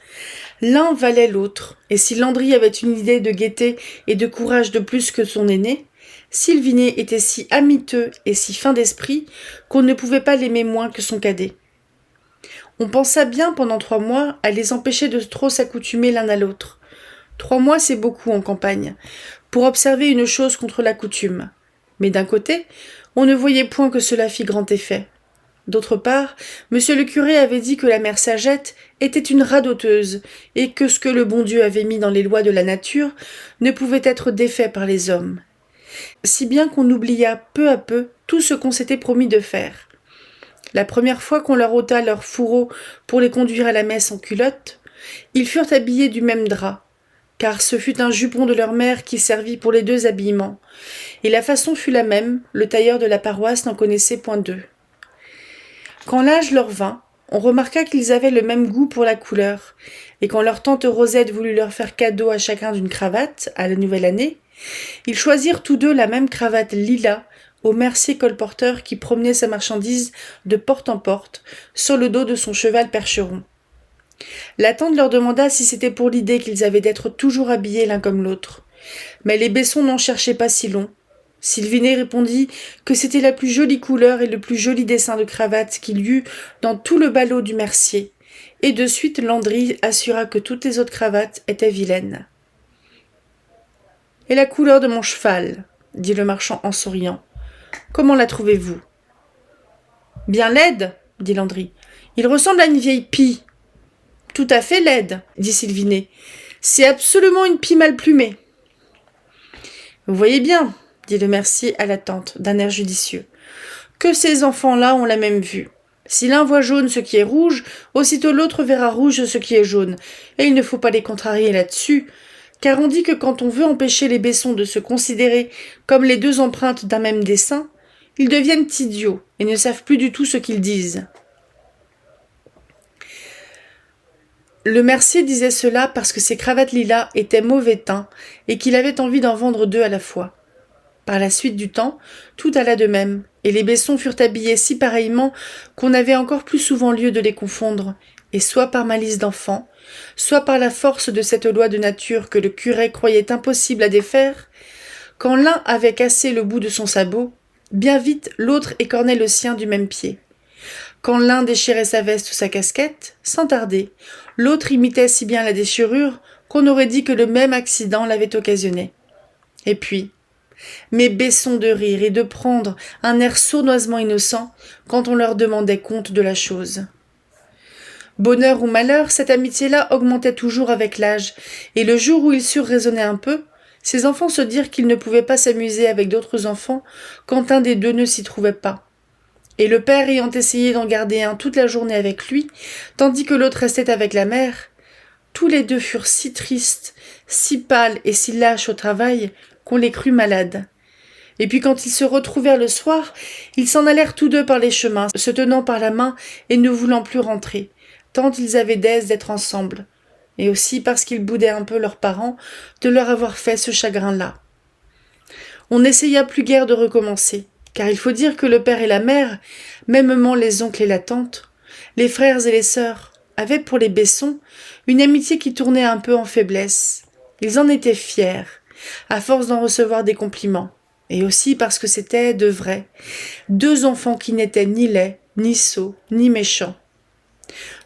l'un valait l'autre, et si Landry avait une idée de gaieté et de courage de plus que son aîné, Sylvinet était si amiteux et si fin d'esprit qu'on ne pouvait pas l'aimer moins que son cadet. On pensa bien pendant 3 mois à les empêcher de trop s'accoutumer l'un à l'autre. 3 mois, c'est beaucoup en campagne, pour observer une chose contre la coutume. Mais d'un côté, on ne voyait point que cela fît grand effet. D'autre part, monsieur le curé avait dit que la mère Sagette était une radoteuse, et que ce que le bon Dieu avait mis dans les lois de la nature ne pouvait être défait par les hommes. Si bien qu'on oublia peu à peu tout ce qu'on s'était promis de faire. La première fois qu'on leur ôta leur fourreau pour les conduire à la messe en culotte, ils furent habillés du même drap, car ce fut un jupon de leur mère qui servit pour les 2 habillements, et la façon fut la même, le tailleur de la paroisse n'en connaissait point d'eux. Quand l'âge leur vint, on remarqua qu'ils avaient le même goût pour la couleur, et quand leur tante Rosette voulut leur faire cadeau à chacun d'une cravate, à la nouvelle année, ils choisirent tous 2 la même cravate lilas au mercier colporteur qui promenait sa marchandise de porte en porte, sur le dos de son cheval percheron. La tante leur demanda si c'était pour l'idée qu'ils avaient d'être toujours habillés l'un comme l'autre. Mais les Besson n'en cherchaient pas si long. Sylvinet répondit que c'était la plus jolie couleur et le plus joli dessin de cravate qu'il y eut dans tout le ballot du mercier, et de suite Landry assura que toutes les autres cravates étaient vilaines. « Et la couleur de mon cheval ?» dit le marchand en souriant. « Comment la trouvez-vous ?»« Bien laide, » dit Landry. « Il ressemble à une vieille pie. »« Tout à fait laide, » dit Sylvinet. « C'est absolument une pie mal plumée. »« Vous voyez bien, » dit le mercier à la tante, d'un air judicieux, que ces enfants-là ont la même vue. Si l'un voit jaune ce qui est rouge, aussitôt l'autre verra rouge ce qui est jaune, et il ne faut pas les contrarier là-dessus, car on dit que quand on veut empêcher les Besson de se considérer comme les 2 empreintes d'un même dessin, ils deviennent idiots et ne savent plus du tout ce qu'ils disent. Le mercier disait cela parce que ses cravates lilas étaient mauvais teint et qu'il avait envie d'en vendre 2 à la fois. Par la suite du temps, tout alla de même, et les Besson furent habillés si pareillement qu'on avait encore plus souvent lieu de les confondre, et soit par malice d'enfant, soit par la force de cette loi de nature que le curé croyait impossible à défaire, quand l'un avait cassé le bout de son sabot, bien vite l'autre écornait le sien du même pied. Quand l'un déchirait sa veste ou sa casquette, sans tarder, l'autre imitait si bien la déchirure qu'on aurait dit que le même accident l'avait occasionné. Et puis, mais baissons de rire et de prendre un air sournoisement innocent quand on leur demandait compte de la chose. Bonheur ou malheur, cette amitié-là augmentait toujours avec l'âge, et le jour où ils surent raisonner un peu, ces enfants se dirent qu'ils ne pouvaient pas s'amuser avec d'autres enfants quand un des deux ne s'y trouvait pas. Et le père ayant essayé d'en garder un toute la journée avec lui, tandis que l'autre restait avec la mère, tous les deux furent si tristes, si pâles et si lâches au travail qu'on les crut malades. Et puis quand ils se retrouvèrent le soir, ils s'en allèrent tous deux par les chemins, se tenant par la main et ne voulant plus rentrer, tant ils avaient d'aise d'être ensemble, et aussi parce qu'ils boudaient un peu leurs parents de leur avoir fait ce chagrin-là. On n'essaya plus guère de recommencer, car il faut dire que le père et la mère, mêmement les oncles et la tante, les frères et les sœurs, avaient pour les Besson une amitié qui tournait un peu en faiblesse. Ils en étaient fiers, à force d'en recevoir des compliments, et aussi parce que c'étaient de vrais, deux enfants qui n'étaient ni laids, ni sots, ni méchants.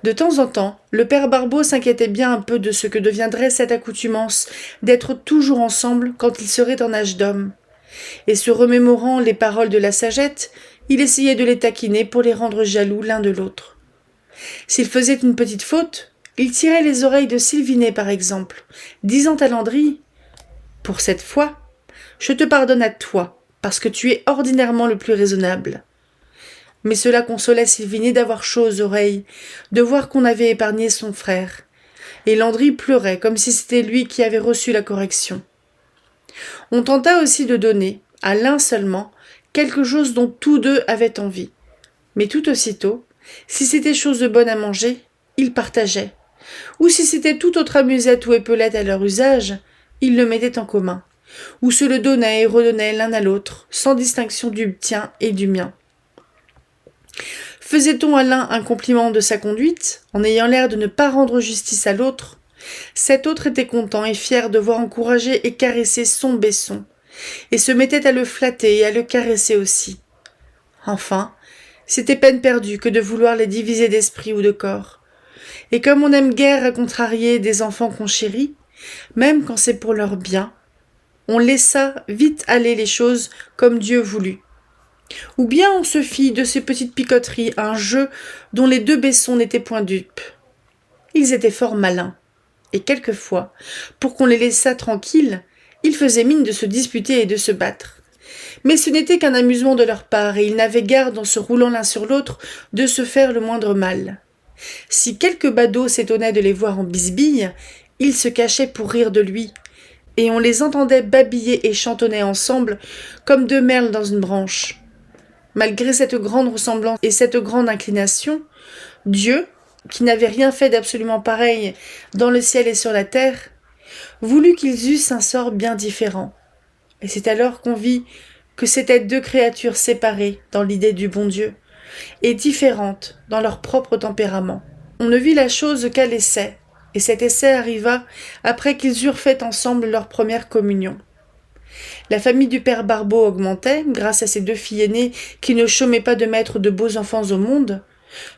De temps en temps, le père Barbeau s'inquiétait bien un peu de ce que deviendrait cette accoutumance d'être toujours ensemble quand ils seraient en âge d'homme. Et se remémorant les paroles de la sagette, il essayait de les taquiner pour les rendre jaloux l'un de l'autre. S'il faisait une petite faute, il tirait les oreilles de Sylvinet par exemple, disant à Landry « Pour cette fois, je te pardonne à toi, parce que tu es ordinairement le plus raisonnable. » Mais cela consolait Sylvinet d'avoir chaud aux oreilles, de voir qu'on avait épargné son frère. Et Landry pleurait comme si c'était lui qui avait reçu la correction. On tenta aussi de donner, à l'un seulement, quelque chose dont tous deux avaient envie. Mais tout aussitôt, si c'était chose de bonne à manger, ils partageaient. Ou si c'était toute autre amusette ou épelette à leur usage, ils le mettaient en commun. Ou se le donnaient et redonnaient l'un à l'autre, sans distinction du tien et du mien. Faisait-on à l'un un compliment de sa conduite, en ayant l'air de ne pas rendre justice à l'autre, cet autre était content et fier de voir encourager et caresser son Besson, et se mettait à le flatter et à le caresser aussi. Enfin, c'était peine perdue que de vouloir les diviser d'esprit ou de corps. Et comme on n'aime guère à contrarier des enfants qu'on chérit, même quand c'est pour leur bien, on laissa vite aller les choses comme Dieu voulut. Ou bien on se fit de ces petites picoteries un jeu dont les deux Besson n'étaient point dupes. Ils étaient fort malins, et quelquefois, pour qu'on les laissât tranquilles, ils faisaient mine de se disputer et de se battre. Mais ce n'était qu'un amusement de leur part, et ils n'avaient garde, en se roulant l'un sur l'autre, de se faire le moindre mal. Si quelque badaud s'étonnait de les voir en bisbille, ils se cachaient pour rire de lui, et on les entendait babiller et chantonner ensemble comme deux merles dans une branche. Malgré cette grande ressemblance et cette grande inclination, Dieu, qui n'avait rien fait d'absolument pareil dans le ciel et sur la terre, voulut qu'ils eussent un sort bien différent. Et c'est alors qu'on vit que c'étaient deux créatures séparées dans l'idée du bon Dieu, et différentes dans leur propre tempérament. On ne vit la chose qu'à l'essai, et cet essai arriva après qu'ils eurent fait ensemble leur première communion. La famille du père Barbeau augmentait, grâce à ses deux filles aînées qui ne chômaient pas de mettre de beaux enfants au monde.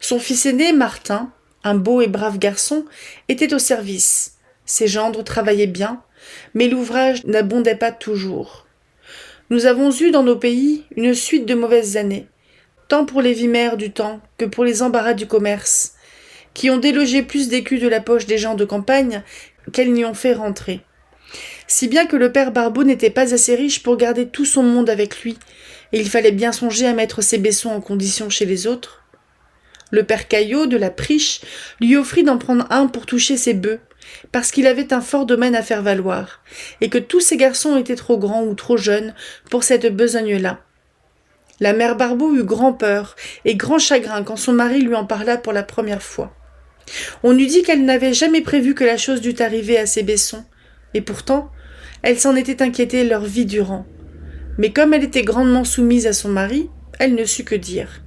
Son fils aîné, Martin, un beau et brave garçon, était au service. Ses gendres travaillaient bien, mais l'ouvrage n'abondait pas toujours. Nous avons eu dans nos pays une suite de mauvaises années, tant pour les vimères du temps que pour les embarras du commerce, qui ont délogé plus d'écus de la poche des gens de campagne qu'elles n'y ont fait rentrer. Si bien que le père Barbeau n'était pas assez riche pour garder tout son monde avec lui, et il fallait bien songer à mettre ses Bessons en condition chez les autres. Le père Caillot, de la Priche, lui offrit d'en prendre un pour toucher ses bœufs, parce qu'il avait un fort domaine à faire valoir, et que tous ses garçons étaient trop grands ou trop jeunes pour cette besogne-là. La mère Barbeau eut grand peur et grand chagrin quand son mari lui en parla pour la première fois. On eût dit qu'elle n'avait jamais prévu que la chose dût arriver à ses Bessons, et pourtant, elle s'en était inquiétée leur vie durant. Mais comme elle était grandement soumise à son mari, elle ne sut que dire.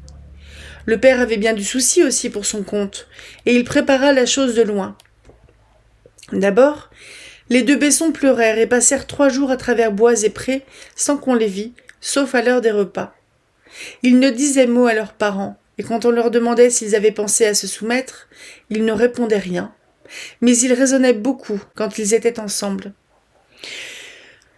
Le père avait bien du souci aussi pour son compte, et il prépara la chose de loin. D'abord, les deux Bessons pleurèrent et passèrent 3 jours à travers bois et prés sans qu'on les vît, sauf à l'heure des repas. Ils ne disaient mot à leurs parents, et quand on leur demandait s'ils avaient pensé à se soumettre, ils ne répondaient rien. Mais ils raisonnaient beaucoup quand ils étaient ensemble.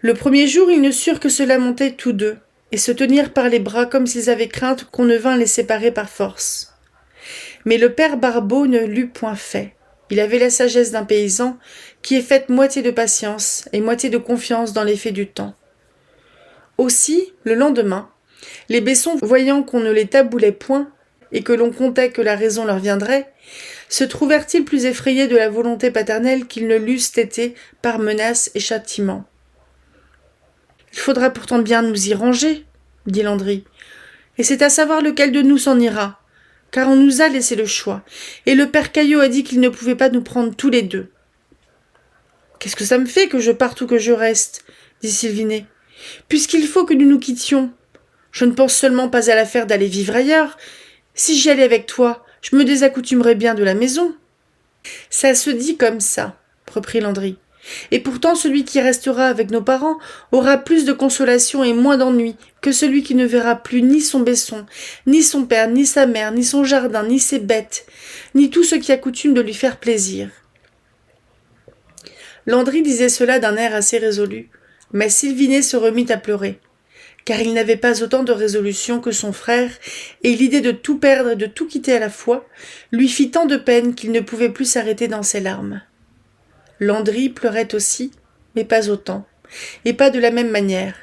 Le premier jour, ils ne surent que se lamenter tous deux, et se tenir par les bras comme s'ils avaient crainte qu'on ne vînt les séparer par force. Mais le père Barbeau ne l'eût point fait. Il avait la sagesse d'un paysan qui est faite moitié de patience et moitié de confiance dans l'effet du temps. Aussi, le lendemain, les Besson, voyant qu'on ne les taboulait point et que l'on comptait que la raison leur viendrait, se trouvèrent-ils plus effrayés de la volonté paternelle qu'ils ne l'eussent été par menaces et châtiments. « Il faudra pourtant bien nous y ranger, » dit Landry, « et c'est à savoir lequel de nous s'en ira, car on nous a laissé le choix, et le père Caillot a dit qu'il ne pouvait pas nous prendre tous les deux. »« Qu'est-ce que ça me fait que je parte ou que je reste ?» dit Sylvinet. « Puisqu'il faut que nous nous quittions. Je ne pense seulement pas à l'affaire d'aller vivre ailleurs. Si j'y allais avec toi, je me désaccoutumerais bien de la maison. »« Ça se dit comme ça, » reprit Landry. « Et pourtant celui qui restera avec nos parents aura plus de consolation et moins d'ennui que celui qui ne verra plus ni son Besson, ni son père, ni sa mère, ni son jardin, ni ses bêtes, ni tout ce qui a coutume de lui faire plaisir. » Landry disait cela d'un air assez résolu, mais Sylvinet se remit à pleurer, car il n'avait pas autant de résolution que son frère, et l'idée de tout perdre et de tout quitter à la fois lui fit tant de peine qu'il ne pouvait plus s'arrêter dans ses larmes. Landry pleurait aussi, mais pas autant, et pas de la même manière,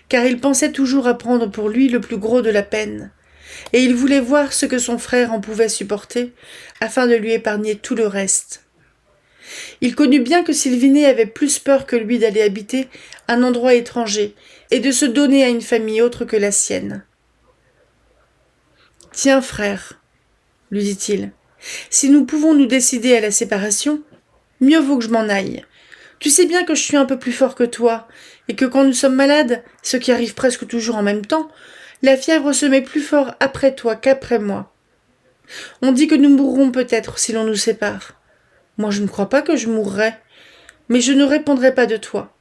car il pensait toujours à prendre pour lui le plus gros de la peine, et il voulait voir ce que son frère en pouvait supporter, afin de lui épargner tout le reste. Il connut bien que Sylvinet avait plus peur que lui d'aller habiter un endroit étranger, et de se donner à une famille autre que la sienne. « Tiens, frère, lui dit-il, si nous pouvons nous décider à la séparation, mieux vaut que je m'en aille. Tu sais bien que je suis un peu plus fort que toi, et que quand nous sommes malades, ce qui arrive presque toujours en même temps, la fièvre se met plus fort après toi qu'après moi. On dit que nous mourrons peut-être si l'on nous sépare. Moi je ne crois pas que je mourrai, mais je ne répondrai pas de toi.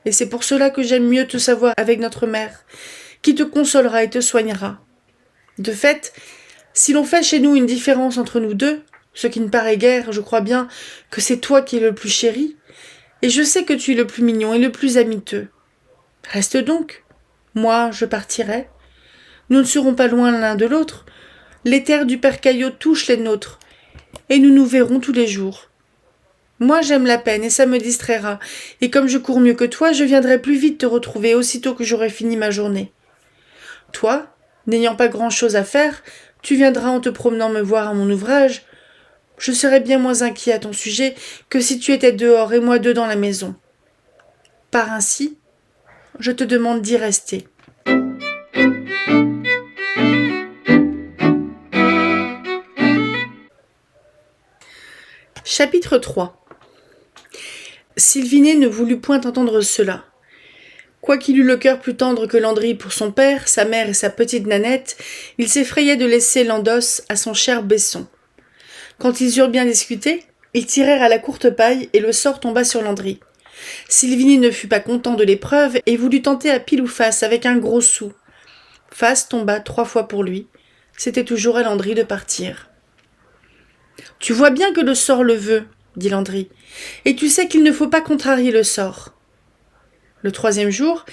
Et c'est pour cela que j'aime mieux te savoir avec notre mère, qui te consolera et te soignera. De fait, si l'on fait chez nous une différence entre nous deux, ce qui ne paraît guère, je crois bien que c'est toi qui es le plus chéri, et je sais que tu es le plus mignon et le plus amiteux. Reste donc. Moi, je partirai. Nous ne serons pas loin l'un de l'autre. Les terres du père Caillot touchent les nôtres, et nous nous verrons tous les jours. Moi, j'aime la peine, et ça me distraira, et comme je cours mieux que toi, je viendrai plus vite te retrouver aussitôt que j'aurai fini ma journée. Toi, n'ayant pas grand-chose à faire, tu viendras en te promenant me voir à mon ouvrage. Je serais bien moins inquiet à ton sujet que si tu étais dehors et moi dedans la maison. Par ainsi, je te demande d'y rester. Chapitre 3. Sylvinet ne voulut point entendre cela. Quoiqu'il eût le cœur plus tendre que Landry pour son père, sa mère et sa petite Nanette, il s'effrayait de laisser l'endosse à son cher Besson. Quand ils eurent bien discuté, ils tirèrent à la courte paille et le sort tomba sur Landry. Sylvinet ne fut pas content de l'épreuve et voulut tenter à pile ou face avec un gros sou. Face tomba 3 fois pour lui. C'était toujours à Landry de partir. « Tu vois bien que le sort le veut, » dit Landry, « et tu sais qu'il ne faut pas contrarier le sort. » Le 3e jour,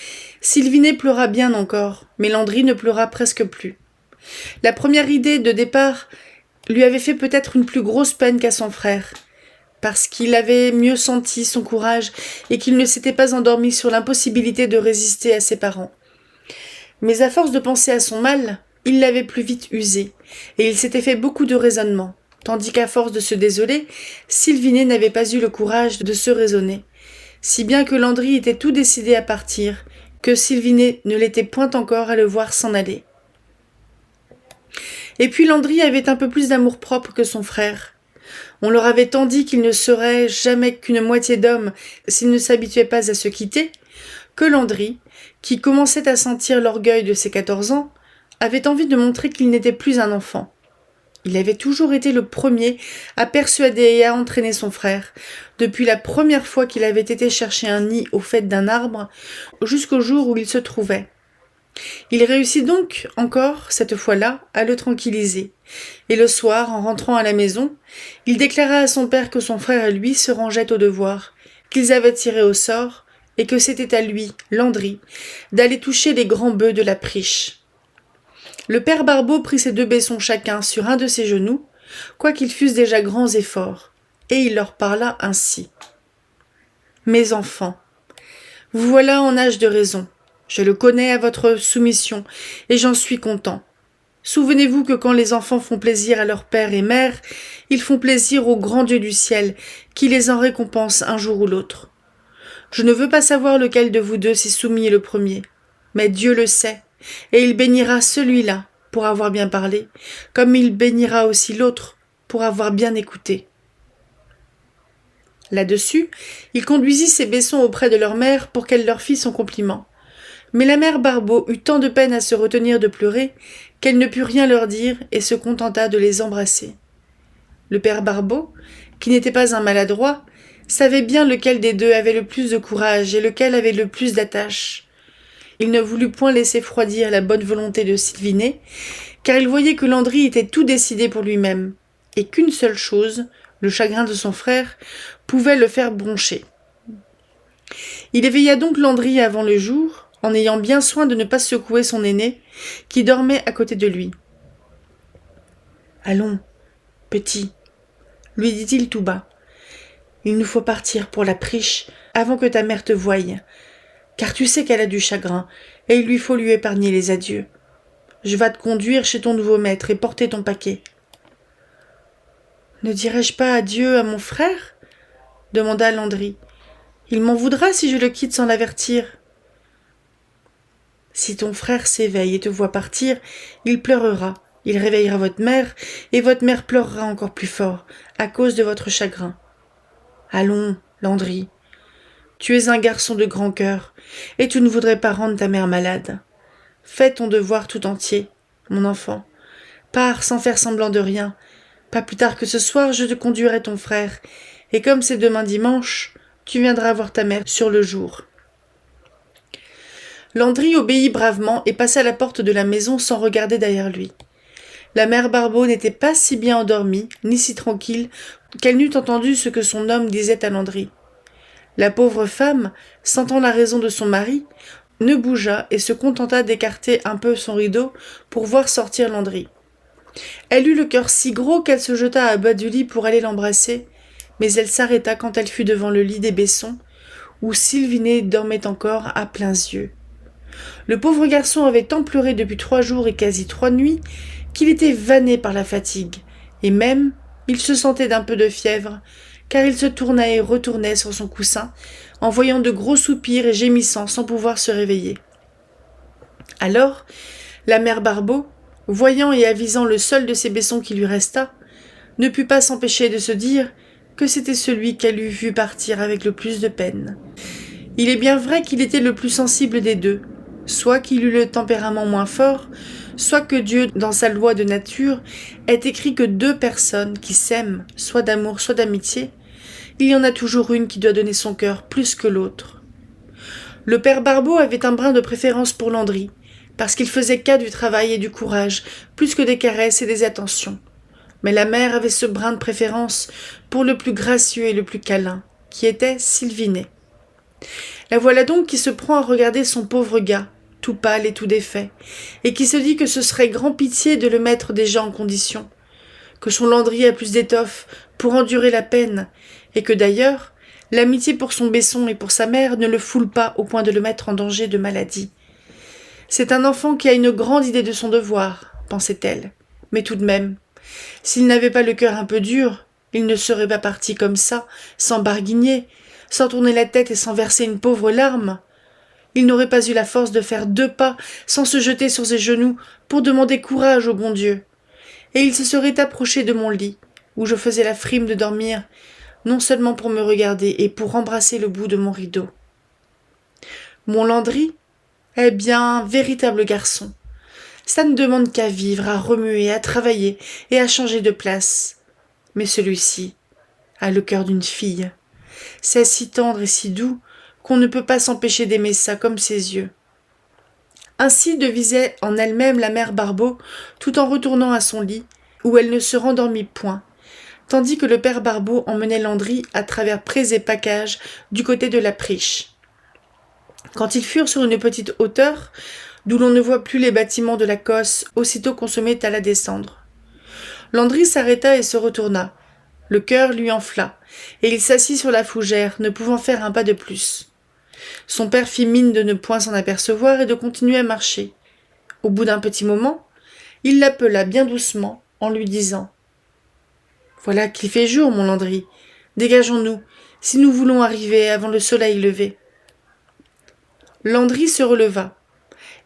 Sylvinet pleura bien encore, mais Landry ne pleura presque plus. La première idée de départ lui avait fait peut-être une plus grosse peine qu'à son frère, parce qu'il avait mieux senti son courage et qu'il ne s'était pas endormi sur l'impossibilité de résister à ses parents. Mais à force de penser à son mal, il l'avait plus vite usé, et il s'était fait beaucoup de raisonnements, tandis qu'à force de se désoler, Sylvinet n'avait pas eu le courage de se raisonner, si bien que Landry était tout décidé à partir, que Sylvinet ne l'était point encore à le voir s'en aller. Et puis Landry avait un peu plus d'amour-propre que son frère. On leur avait tant dit qu'il ne serait jamais qu'une moitié d'homme s'il ne s'habituait pas à se quitter, que Landry, qui commençait à sentir l'orgueil de ses 14 ans, avait envie de montrer qu'il n'était plus un enfant. Il avait toujours été le premier à persuader et à entraîner son frère, depuis la première fois qu'il avait été chercher un nid au faîte d'un arbre, jusqu'au jour où il se trouvait. Il réussit donc, encore, cette fois-là, à le tranquilliser, et le soir, en rentrant à la maison, il déclara à son père que son frère et lui se rangeaient au devoir, qu'ils avaient tiré au sort, et que c'était à lui, Landry, d'aller toucher les grands bœufs de la Priche. Le père Barbeau prit ses 2 baissons chacun sur un de ses genoux, quoiqu'ils fussent déjà grands et forts, et il leur parla ainsi. « Mes enfants, vous voilà en âge de raison. Je le connais à votre soumission, et j'en suis content. Souvenez-vous que quand les enfants font plaisir à leur père et mère, ils font plaisir au grand Dieu du ciel, qui les en récompense un jour ou l'autre. Je ne veux pas savoir lequel de vous deux s'est soumis le premier, mais Dieu le sait, et il bénira celui-là pour avoir bien parlé, comme il bénira aussi l'autre pour avoir bien écouté. » Là-dessus, il conduisit ses baissons auprès de leur mère pour qu'elle leur fît son compliment. Mais la mère Barbeau eut tant de peine à se retenir de pleurer qu'elle ne put rien leur dire et se contenta de les embrasser. Le père Barbeau, qui n'était pas un maladroit, savait bien lequel des deux avait le plus de courage et lequel avait le plus d'attache. Il ne voulut point laisser froidir la bonne volonté de Sylvinet, car il voyait que Landry était tout décidé pour lui-même, et qu'une seule chose, le chagrin de son frère, pouvait le faire broncher. Il éveilla donc Landry avant le jour, en ayant bien soin de ne pas secouer son aîné, qui dormait à côté de lui. « Allons, petit, lui dit-il tout bas, il nous faut partir pour la Priche avant que ta mère te voie, car tu sais qu'elle a du chagrin, et il lui faut lui épargner les adieux. Je vas te conduire chez ton nouveau maître et porter ton paquet. »« Ne dirai-je pas adieu à mon frère ?» demanda Landry. « Il m'en voudra si je le quitte sans l'avertir. » »« Si ton frère s'éveille et te voit partir, il pleurera, il réveillera votre mère, et votre mère pleurera encore plus fort, à cause de votre chagrin. Allons, Landry, tu es un garçon de grand cœur, et tu ne voudrais pas rendre ta mère malade. Fais ton devoir tout entier, mon enfant. Pars sans faire semblant de rien. Pas plus tard que ce soir, je te conduirai ton frère, et comme c'est demain dimanche, tu viendras voir ta mère sur le jour. » Landry obéit bravement et passa la porte de la maison sans regarder derrière lui. La mère Barbeau n'était pas si bien endormie, ni si tranquille, qu'elle n'eût entendu ce que son homme disait à Landry. La pauvre femme, sentant la raison de son mari, ne bougea et se contenta d'écarter un peu son rideau pour voir sortir Landry. Elle eut le cœur si gros qu'elle se jeta à bas du lit pour aller l'embrasser, mais elle s'arrêta quand elle fut devant le lit des baissons, où Sylvinet dormait encore à pleins yeux. Le pauvre garçon avait tant pleuré depuis 3 jours et quasi 3 nuits qu'il était vanné par la fatigue, et même il se sentait d'un peu de fièvre, car il se tournait et retournait sur son coussin, en voyant de gros soupirs et gémissant sans pouvoir se réveiller. Alors, la mère Barbeau, voyant et avisant le seul de ses baissons qui lui resta, ne put pas s'empêcher de se dire que c'était celui qu'elle eût vu partir avec le plus de peine. Il est bien vrai qu'il était le plus sensible des deux, soit qu'il eût le tempérament moins fort, soit que Dieu, dans sa loi de nature, ait écrit que 2 personnes qui s'aiment, soit d'amour, soit d'amitié, il y en a toujours une qui doit donner son cœur plus que l'autre. Le père Barbeau avait un brin de préférence pour Landry, parce qu'il faisait cas du travail et du courage, plus que des caresses et des attentions. Mais la mère avait ce brin de préférence pour le plus gracieux et le plus câlin, qui était Sylvinet. La voilà donc qui se prend à regarder son pauvre gars, tout pâle et tout défait, et qui se dit que ce serait grand pitié de le mettre déjà en condition, que son Landry a plus d'étoffe pour endurer la peine, et que d'ailleurs, l'amitié pour son baisson et pour sa mère ne le foule pas au point de le mettre en danger de maladie. C'est un enfant qui a une grande idée de son devoir, pensait-elle, mais tout de même, s'il n'avait pas le cœur un peu dur, il ne serait pas parti comme ça, sans barguigner, sans tourner la tête et sans verser une pauvre larme. Il n'aurait pas eu la force de faire 2 pas sans se jeter sur ses genoux pour demander courage au bon Dieu. Et il se serait approché de mon lit, où je faisais la frime de dormir, non seulement pour me regarder et pour embrasser le bout de mon rideau. Mon Landry est bien un véritable garçon. Ça ne demande qu'à vivre, à remuer, à travailler et à changer de place. Mais celui-ci a le cœur d'une fille. C'est si tendre et si doux qu'on ne peut pas s'empêcher d'aimer ça comme ses yeux. Ainsi devisait en elle-même la mère Barbeau, tout en retournant à son lit, où elle ne se rendormit point, tandis que le père Barbeau emmenait Landry à travers prés et paccages du côté de la Priche. Quand ils furent sur une petite hauteur, d'où l'on ne voit plus les bâtiments de la Cosse, aussitôt qu'on se mit à la descendre. Landry s'arrêta et se retourna. Le cœur lui enfla, et il s'assit sur la fougère, ne pouvant faire un pas de plus. Son père fit mine de ne point s'en apercevoir et de continuer à marcher. Au bout d'un petit moment, il l'appela bien doucement, en lui disant « Voilà qu'il fait jour, mon Landry. Dégageons-nous, si nous voulons arriver avant le soleil levé. » Landry se releva,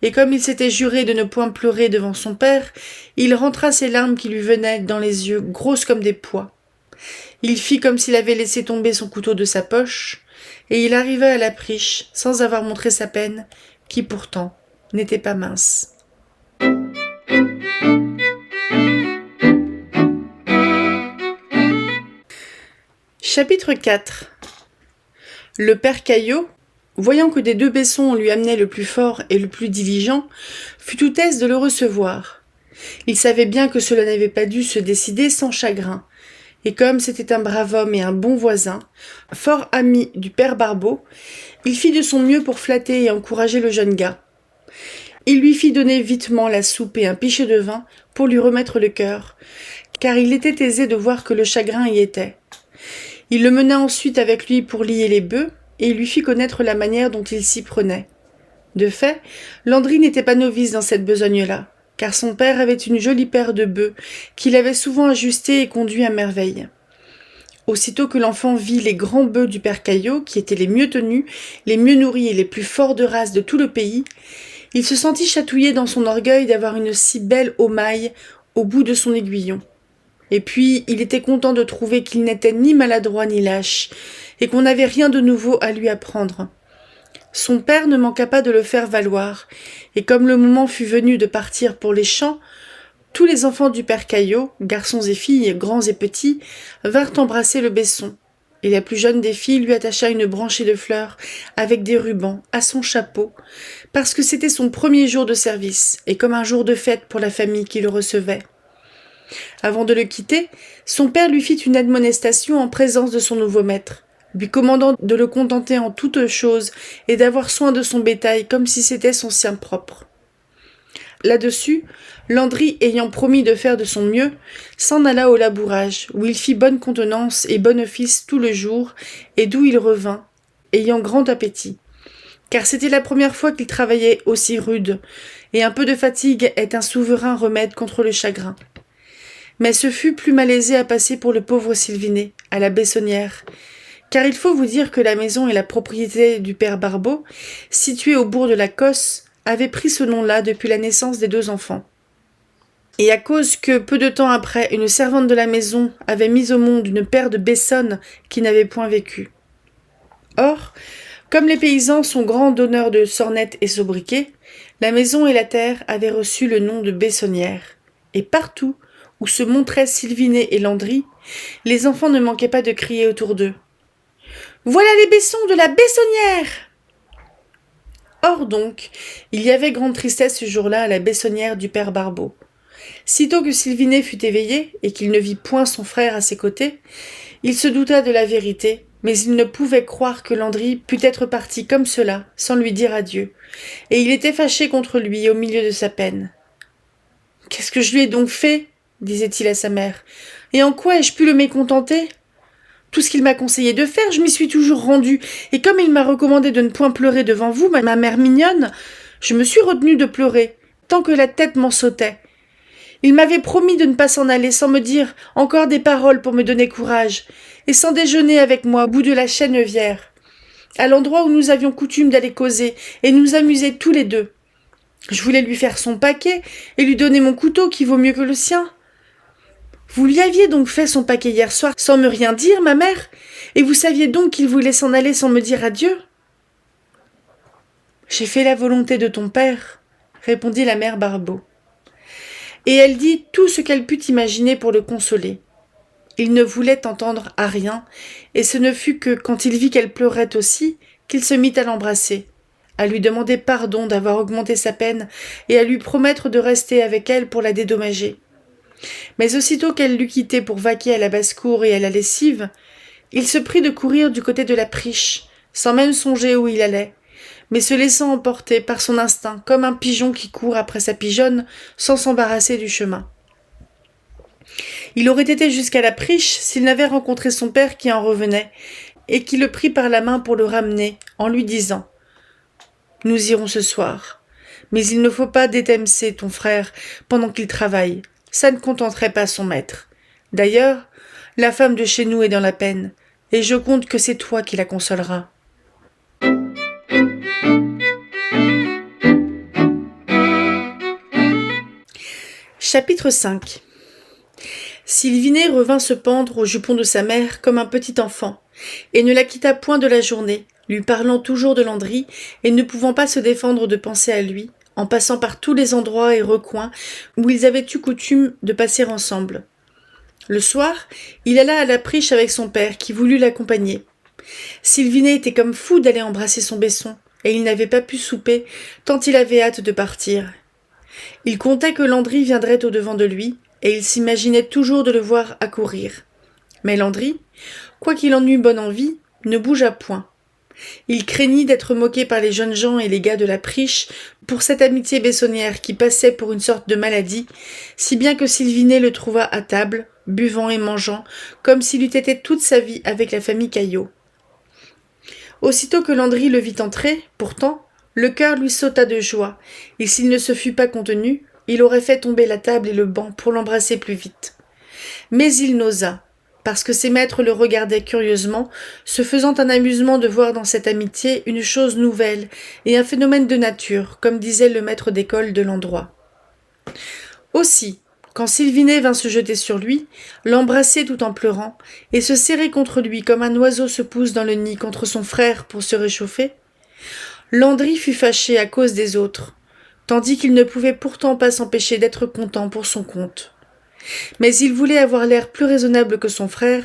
et comme il s'était juré de ne point pleurer devant son père, il rentra ses larmes qui lui venaient dans les yeux, grosses comme des pois. Il fit comme s'il avait laissé tomber son couteau de sa poche, et il arriva à la Priche sans avoir montré sa peine, qui pourtant n'était pas mince. Chapitre 4. Le père Caillot, voyant que des deux baissons on lui amenait le plus fort et le plus diligent, fut tout aise de le recevoir. Il savait bien que cela n'avait pas dû se décider sans chagrin, et comme c'était un brave homme et un bon voisin, fort ami du père Barbeau, il fit de son mieux pour flatter et encourager le jeune gars. Il lui fit donner vitement la soupe et un pichet de vin pour lui remettre le cœur, car il était aisé de voir que le chagrin y était. Il le mena ensuite avec lui pour lier les bœufs, et il lui fit connaître la manière dont il s'y prenait. De fait, Landry n'était pas novice dans cette besogne-là, car son père avait une jolie paire de bœufs qu'il avait souvent ajustés et conduits à merveille. Aussitôt que l'enfant vit les grands bœufs du père Caillot, qui étaient les mieux tenus, les mieux nourris et les plus forts de race de tout le pays, il se sentit chatouillé dans son orgueil d'avoir une si belle aumaille au bout de son aiguillon. Et puis, il était content de trouver qu'il n'était ni maladroit ni lâche, et qu'on n'avait rien de nouveau à lui apprendre. Son père ne manqua pas de le faire valoir, et comme le moment fut venu de partir pour les champs, tous les enfants du père Caillot, garçons et filles, grands et petits, vinrent embrasser le baisson, et la plus jeune des filles lui attacha une branchée de fleurs avec des rubans à son chapeau, parce que c'était son premier jour de service, et comme un jour de fête pour la famille qui le recevait. Avant de le quitter, son père lui fit une admonestation en présence de son nouveau maître, lui commandant de le contenter en toutes choses et d'avoir soin de son bétail comme si c'était son sien propre. Là-dessus, Landry, ayant promis de faire de son mieux, s'en alla au labourage, où il fit bonne contenance et bon office tout le jour, et d'où il revint, ayant grand appétit. Car c'était la première fois qu'il travaillait aussi rude, et un peu de fatigue est un souverain remède contre le chagrin. Mais ce fut plus malaisé à passer pour le pauvre Sylvinet, à la Bessonnière, car il faut vous dire que la maison et la propriété du père Barbeau, située au bourg de la Cosse, avaient pris ce nom-là depuis la naissance des deux enfants. Et à cause que, peu de temps après, une servante de la maison avait mis au monde une paire de Bessonnes qui n'avaient point vécu. Or, comme les paysans sont grands donneurs de sornettes et sobriquets, la maison et la terre avaient reçu le nom de Bessonnière, et partout où se montraient Sylvinet et Landry, les enfants ne manquaient pas de crier autour d'eux. « Voilà les Bessons de la Bessonnière !» Or donc, il y avait grande tristesse ce jour-là à la Bessonnière du père Barbeau. Sitôt que Sylvinet fut éveillé, et qu'il ne vit point son frère à ses côtés, il se douta de la vérité, mais il ne pouvait croire que Landry pût être parti comme cela, sans lui dire adieu, et il était fâché contre lui au milieu de sa peine. « Qu'est-ce que je lui ai donc fait ?» disait-il à sa mère. « Et en quoi ai-je pu le mécontenter ? Tout ce qu'il m'a conseillé de faire, je m'y suis toujours rendue, et comme il m'a recommandé de ne point pleurer devant vous, ma mère mignonne, je me suis retenue de pleurer, tant que la tête m'en sautait. Il m'avait promis de ne pas s'en aller sans me dire encore des paroles pour me donner courage, et sans déjeuner avec moi au bout de la Chènevière, à l'endroit où nous avions coutume d'aller causer et nous amuser tous les deux. Je voulais lui faire son paquet et lui donner mon couteau qui vaut mieux que le sien. Vous lui aviez donc fait son paquet hier soir sans me rien dire, ma mère, et vous saviez donc qu'il voulait s'en aller sans me dire adieu ? J'ai fait la volonté de ton père, répondit la mère Barbeau. Et elle dit tout ce qu'elle put imaginer pour le consoler. Il ne voulait entendre à rien, et ce ne fut que quand il vit qu'elle pleurait aussi, qu'il se mit à l'embrasser, à lui demander pardon d'avoir augmenté sa peine et à lui promettre de rester avec elle pour la dédommager. Mais aussitôt qu'elle l'eut quitté pour vaquer à la basse-cour et à la lessive, il se prit de courir du côté de la Priche, sans même songer où il allait, mais se laissant emporter par son instinct, comme un pigeon qui court après sa pigeonne sans s'embarrasser du chemin. Il aurait été jusqu'à la Priche s'il n'avait rencontré son père qui en revenait, et qui le prit par la main pour le ramener, en lui disant « Nous irons ce soir, mais il ne faut pas détemcer ton frère pendant qu'il travaille, ça ne contenterait pas son maître. D'ailleurs, la femme de chez nous est dans la peine, et je compte que c'est toi qui la consoleras. » Chapitre 5. Sylvinet revint se pendre au jupon de sa mère comme un petit enfant, et ne la quitta point de la journée, lui parlant toujours de Landry, et ne pouvant pas se défendre de penser à lui, en passant par tous les endroits et recoins où ils avaient eu coutume de passer ensemble. Le soir, il alla à la Priche avec son père, qui voulut l'accompagner. Sylvinet était comme fou d'aller embrasser son Besson, et il n'avait pas pu souper, tant il avait hâte de partir. Il comptait que Landry viendrait au-devant de lui, et il s'imaginait toujours de le voir accourir. Mais Landry, quoiqu'il en eût bonne envie, ne bougea point. Il craignit d'être moqué par les jeunes gens et les gars de la Priche pour cette amitié bessonnière qui passait pour une sorte de maladie, si bien que Sylvinet le trouva à table, buvant et mangeant, comme s'il eût été toute sa vie avec la famille Caillot. Aussitôt que Landry le vit entrer, pourtant, le cœur lui sauta de joie, et s'il ne se fût pas contenu, il aurait fait tomber la table et le banc pour l'embrasser plus vite. Mais il n'osa, parce que ses maîtres le regardaient curieusement, se faisant un amusement de voir dans cette amitié une chose nouvelle et un phénomène de nature, comme disait le maître d'école de l'endroit. Aussi, quand Sylvinet vint se jeter sur lui, l'embrasser tout en pleurant, et se serrer contre lui comme un oiseau se pousse dans le nid contre son frère pour se réchauffer, Landry fut fâché à cause des autres, tandis qu'il ne pouvait pourtant pas s'empêcher d'être content pour son compte. Mais il voulait avoir l'air plus raisonnable que son frère,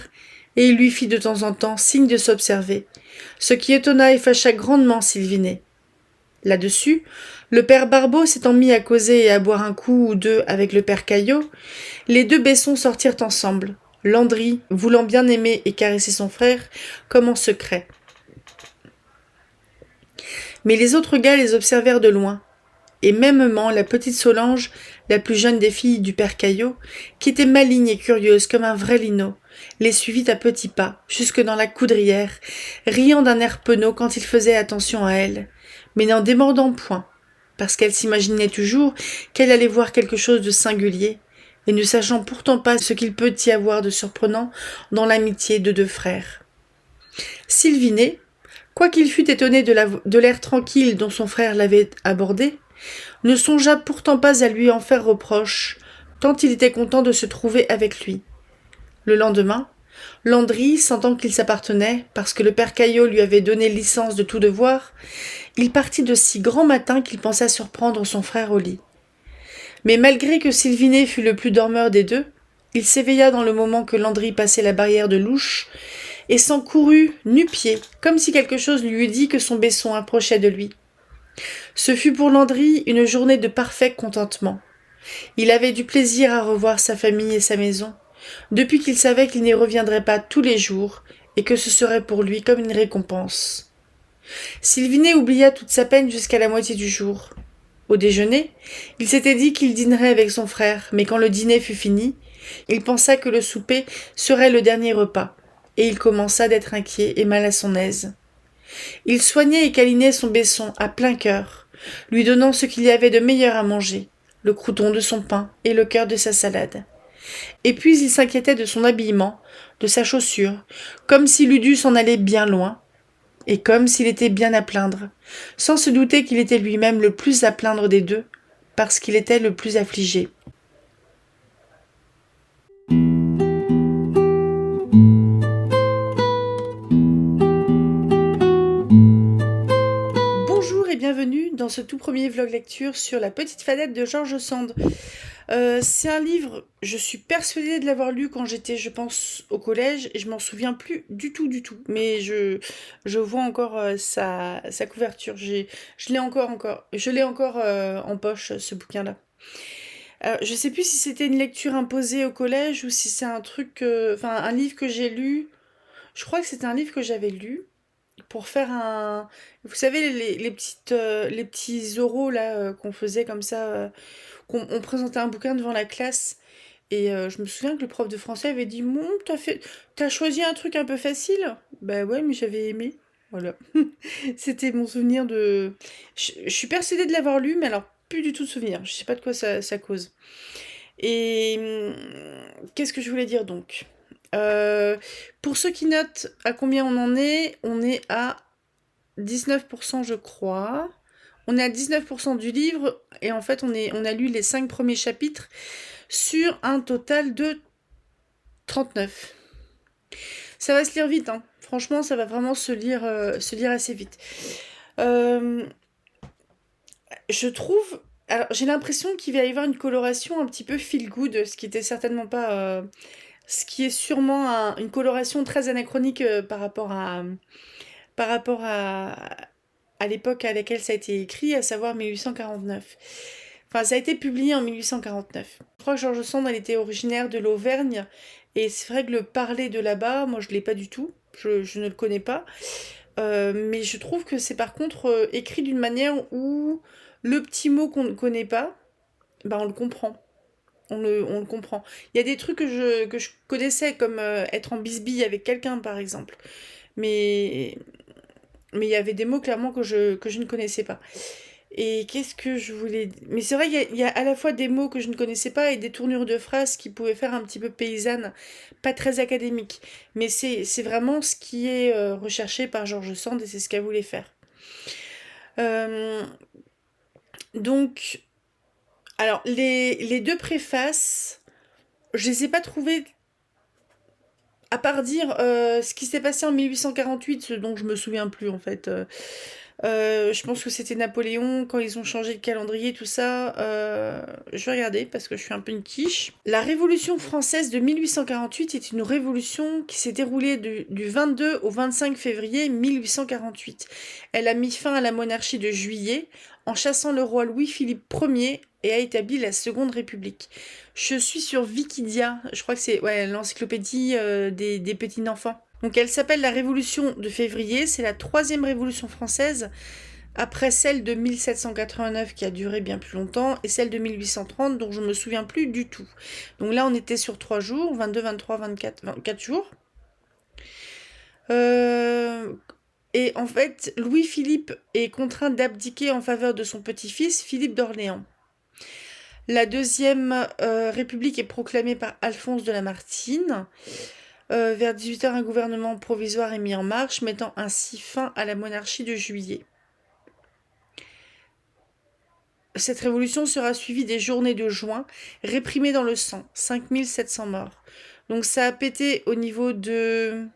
et il lui fit de temps en temps signe de s'observer, ce qui étonna et fâcha grandement Sylvinet. Là-dessus, le père Barbeau s'étant mis à causer et à boire un coup ou deux avec le père Caillot, les deux Bessons sortirent ensemble, Landry voulant bien aimer et caresser son frère comme en secret. Mais les autres gars les observèrent de loin, et mêmement la petite Solange, la plus jeune des filles du père Caillot, qui était maligne et curieuse comme un vrai linot, les suivit à petits pas, jusque dans la coudrière, riant d'un air penaud quand il faisait attention à elle, mais n'en démordant point, parce qu'elle s'imaginait toujours qu'elle allait voir quelque chose de singulier, et ne sachant pourtant pas ce qu'il peut y avoir de surprenant dans l'amitié de deux frères. Sylvinet, quoiqu'il fût étonné de l'air tranquille dont son frère l'avait abordé, ne songea pourtant pas à lui en faire reproche, tant il était content de se trouver avec lui. Le lendemain, Landry, sentant qu'il s'appartenait, parce que le père Caillot lui avait donné licence de tout devoir, il partit de si grand matin qu'il pensa surprendre son frère au lit. Mais malgré que Sylvinet fût le plus dormeur des deux, il s'éveilla dans le moment que Landry passait la barrière de l'ouche, et s'en courut nu-pieds, comme si quelque chose lui eût dit que son Besson approchait de lui. Ce fut pour Landry une journée de parfait contentement. Il avait du plaisir à revoir sa famille et sa maison, depuis qu'il savait qu'il n'y reviendrait pas tous les jours, et que ce serait pour lui comme une récompense. Sylvinet oublia toute sa peine jusqu'à la moitié du jour. Au déjeuner, il s'était dit qu'il dînerait avec son frère, mais quand le dîner fut fini, il pensa que le souper serait le dernier repas, et il commença d'être inquiet et mal à son aise. Il soignait et câlinait son Besson à plein cœur, lui donnant ce qu'il y avait de meilleur à manger, le crouton de son pain et le cœur de sa salade. Et puis il s'inquiétait de son habillement, de sa chaussure, comme s'il eût dû s'en aller bien loin, et comme s'il était bien à plaindre, sans se douter qu'il était lui-même le plus à plaindre des deux, parce qu'il était le plus affligé. Bonjour et bienvenue dans ce tout premier vlog lecture sur La Petite Fadette de George Sand. C'est un livre, je suis persuadée de l'avoir lu quand j'étais, je pense, au collège, et je m'en souviens plus du tout, mais je vois encore sa couverture, je l'ai encore en poche, ce bouquin-là. Je sais plus si c'était une lecture imposée au collège ou si c'est un truc, un livre que j'ai lu. Je crois que c'était un livre que j'avais lu, pour faire un... Vous savez, les petits oraux là qu'on faisait comme ça, on présentait un bouquin devant la classe. Et je me souviens que le prof de français avait dit: «Bon, t'as choisi un truc un peu facile?» Bah ouais, mais j'avais aimé. Voilà. C'était mon souvenir de... Je suis persuadée de l'avoir lu, mais alors plus du tout de souvenir. Je sais pas de quoi ça cause. Et qu'est-ce que je voulais dire donc? Pour ceux qui notent à combien on est à 19% je crois. On est à 19% du livre et en fait on a lu les 5 premiers chapitres sur un total de 39. Ça va se lire vite, hein. Franchement, ça va vraiment se lire assez vite. Je trouve... Alors, j'ai l'impression qu'il va y avoir une coloration un petit peu feel good, ce qui était certainement pas... ce qui est sûrement une coloration très anachronique par rapport à l'époque à laquelle ça a été écrit, à savoir 1849. Enfin, ça a été publié en 1849. Je crois que George Sand, elle était originaire de l'Auvergne, et c'est vrai que le parler de là-bas, moi je l'ai pas du tout, je ne le connais pas. Mais je trouve que c'est par contre écrit d'une manière où le petit mot qu'on ne connaît pas, bah on le comprend. On le comprend. Il y a des trucs que je connaissais, comme être en bisbille avec quelqu'un, par exemple. Mais il y avait des mots clairement que je ne connaissais pas. Et qu'est-ce que je voulais... Mais c'est vrai, il y a à la fois des mots que je ne connaissais pas et des tournures de phrases qui pouvaient faire un petit peu paysanne, pas très académique. Mais c'est vraiment ce qui est recherché par George Sand et c'est ce qu'elle voulait faire. Donc, alors, les deux préfaces, je les ai pas trouvées, à part dire ce qui s'est passé en 1848, ce dont je me souviens plus en fait. Je pense que c'était Napoléon, quand ils ont changé le calendrier, tout ça. Je vais regarder parce que je suis un peu une quiche. La Révolution française de 1848 est une révolution qui s'est déroulée du 22 au 25 février 1848. Elle a mis fin à la monarchie de Juillet en chassant le roi Louis-Philippe Ier et a établi la Seconde République. Je suis sur Wikidia, je crois que c'est l'encyclopédie des petits enfants. Donc elle s'appelle la Révolution de février, c'est la 3e Révolution française, après celle de 1789 qui a duré bien plus longtemps, et celle de 1830 dont je ne me souviens plus du tout. Donc là on était sur 3 jours, 22, 23, 24 jours. Et en fait, Louis-Philippe est contraint d'abdiquer en faveur de son petit-fils, Philippe d'Orléans. La Deuxième République est proclamée par Alphonse de Lamartine. Vers 18h, un gouvernement provisoire est mis en marche, mettant ainsi fin à la monarchie de Juillet. Cette révolution sera suivie des journées de juin, réprimées dans le sang, 5700 morts. Donc ça a pété au niveau de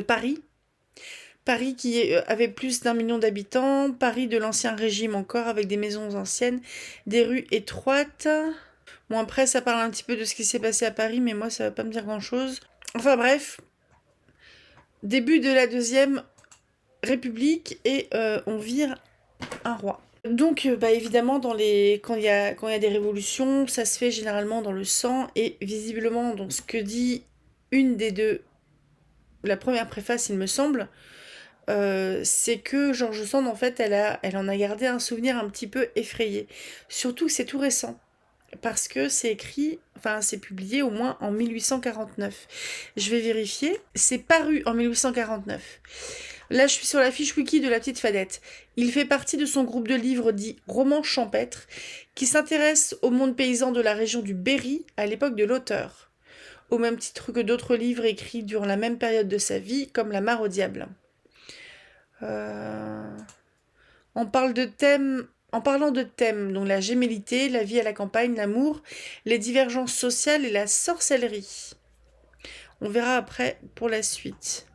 Paris. Paris qui avait plus d'1 million d'habitants, Paris de l'Ancien Régime encore, avec des maisons anciennes, des rues étroites. Bon, après, ça parle un petit peu de ce qui s'est passé à Paris, mais moi, ça va pas me dire grand-chose. Enfin bref, début de la Deuxième République, et on vire un roi. Donc, évidemment, quand il y a des révolutions, ça se fait généralement dans le sang, et visiblement, dans ce que dit une des deux, la première préface, il me semble, c'est que George Sand, en fait, elle en a gardé un souvenir un petit peu effrayé. Surtout que c'est tout récent. Parce que c'est publié au moins en 1849. Je vais vérifier. C'est paru en 1849. Là, je suis sur la fiche wiki de La Petite Fadette. Il fait partie de son groupe de livres dit Romans champêtres, qui s'intéresse au monde paysan de la région du Berry à l'époque de l'auteur, au même titre que d'autres livres écrits durant la même période de sa vie, comme La Mare au diable. On parle de thèmes... En parlant de thèmes, dont la gémellité, la vie à la campagne, l'amour, les divergences sociales et la sorcellerie. On verra après pour la suite.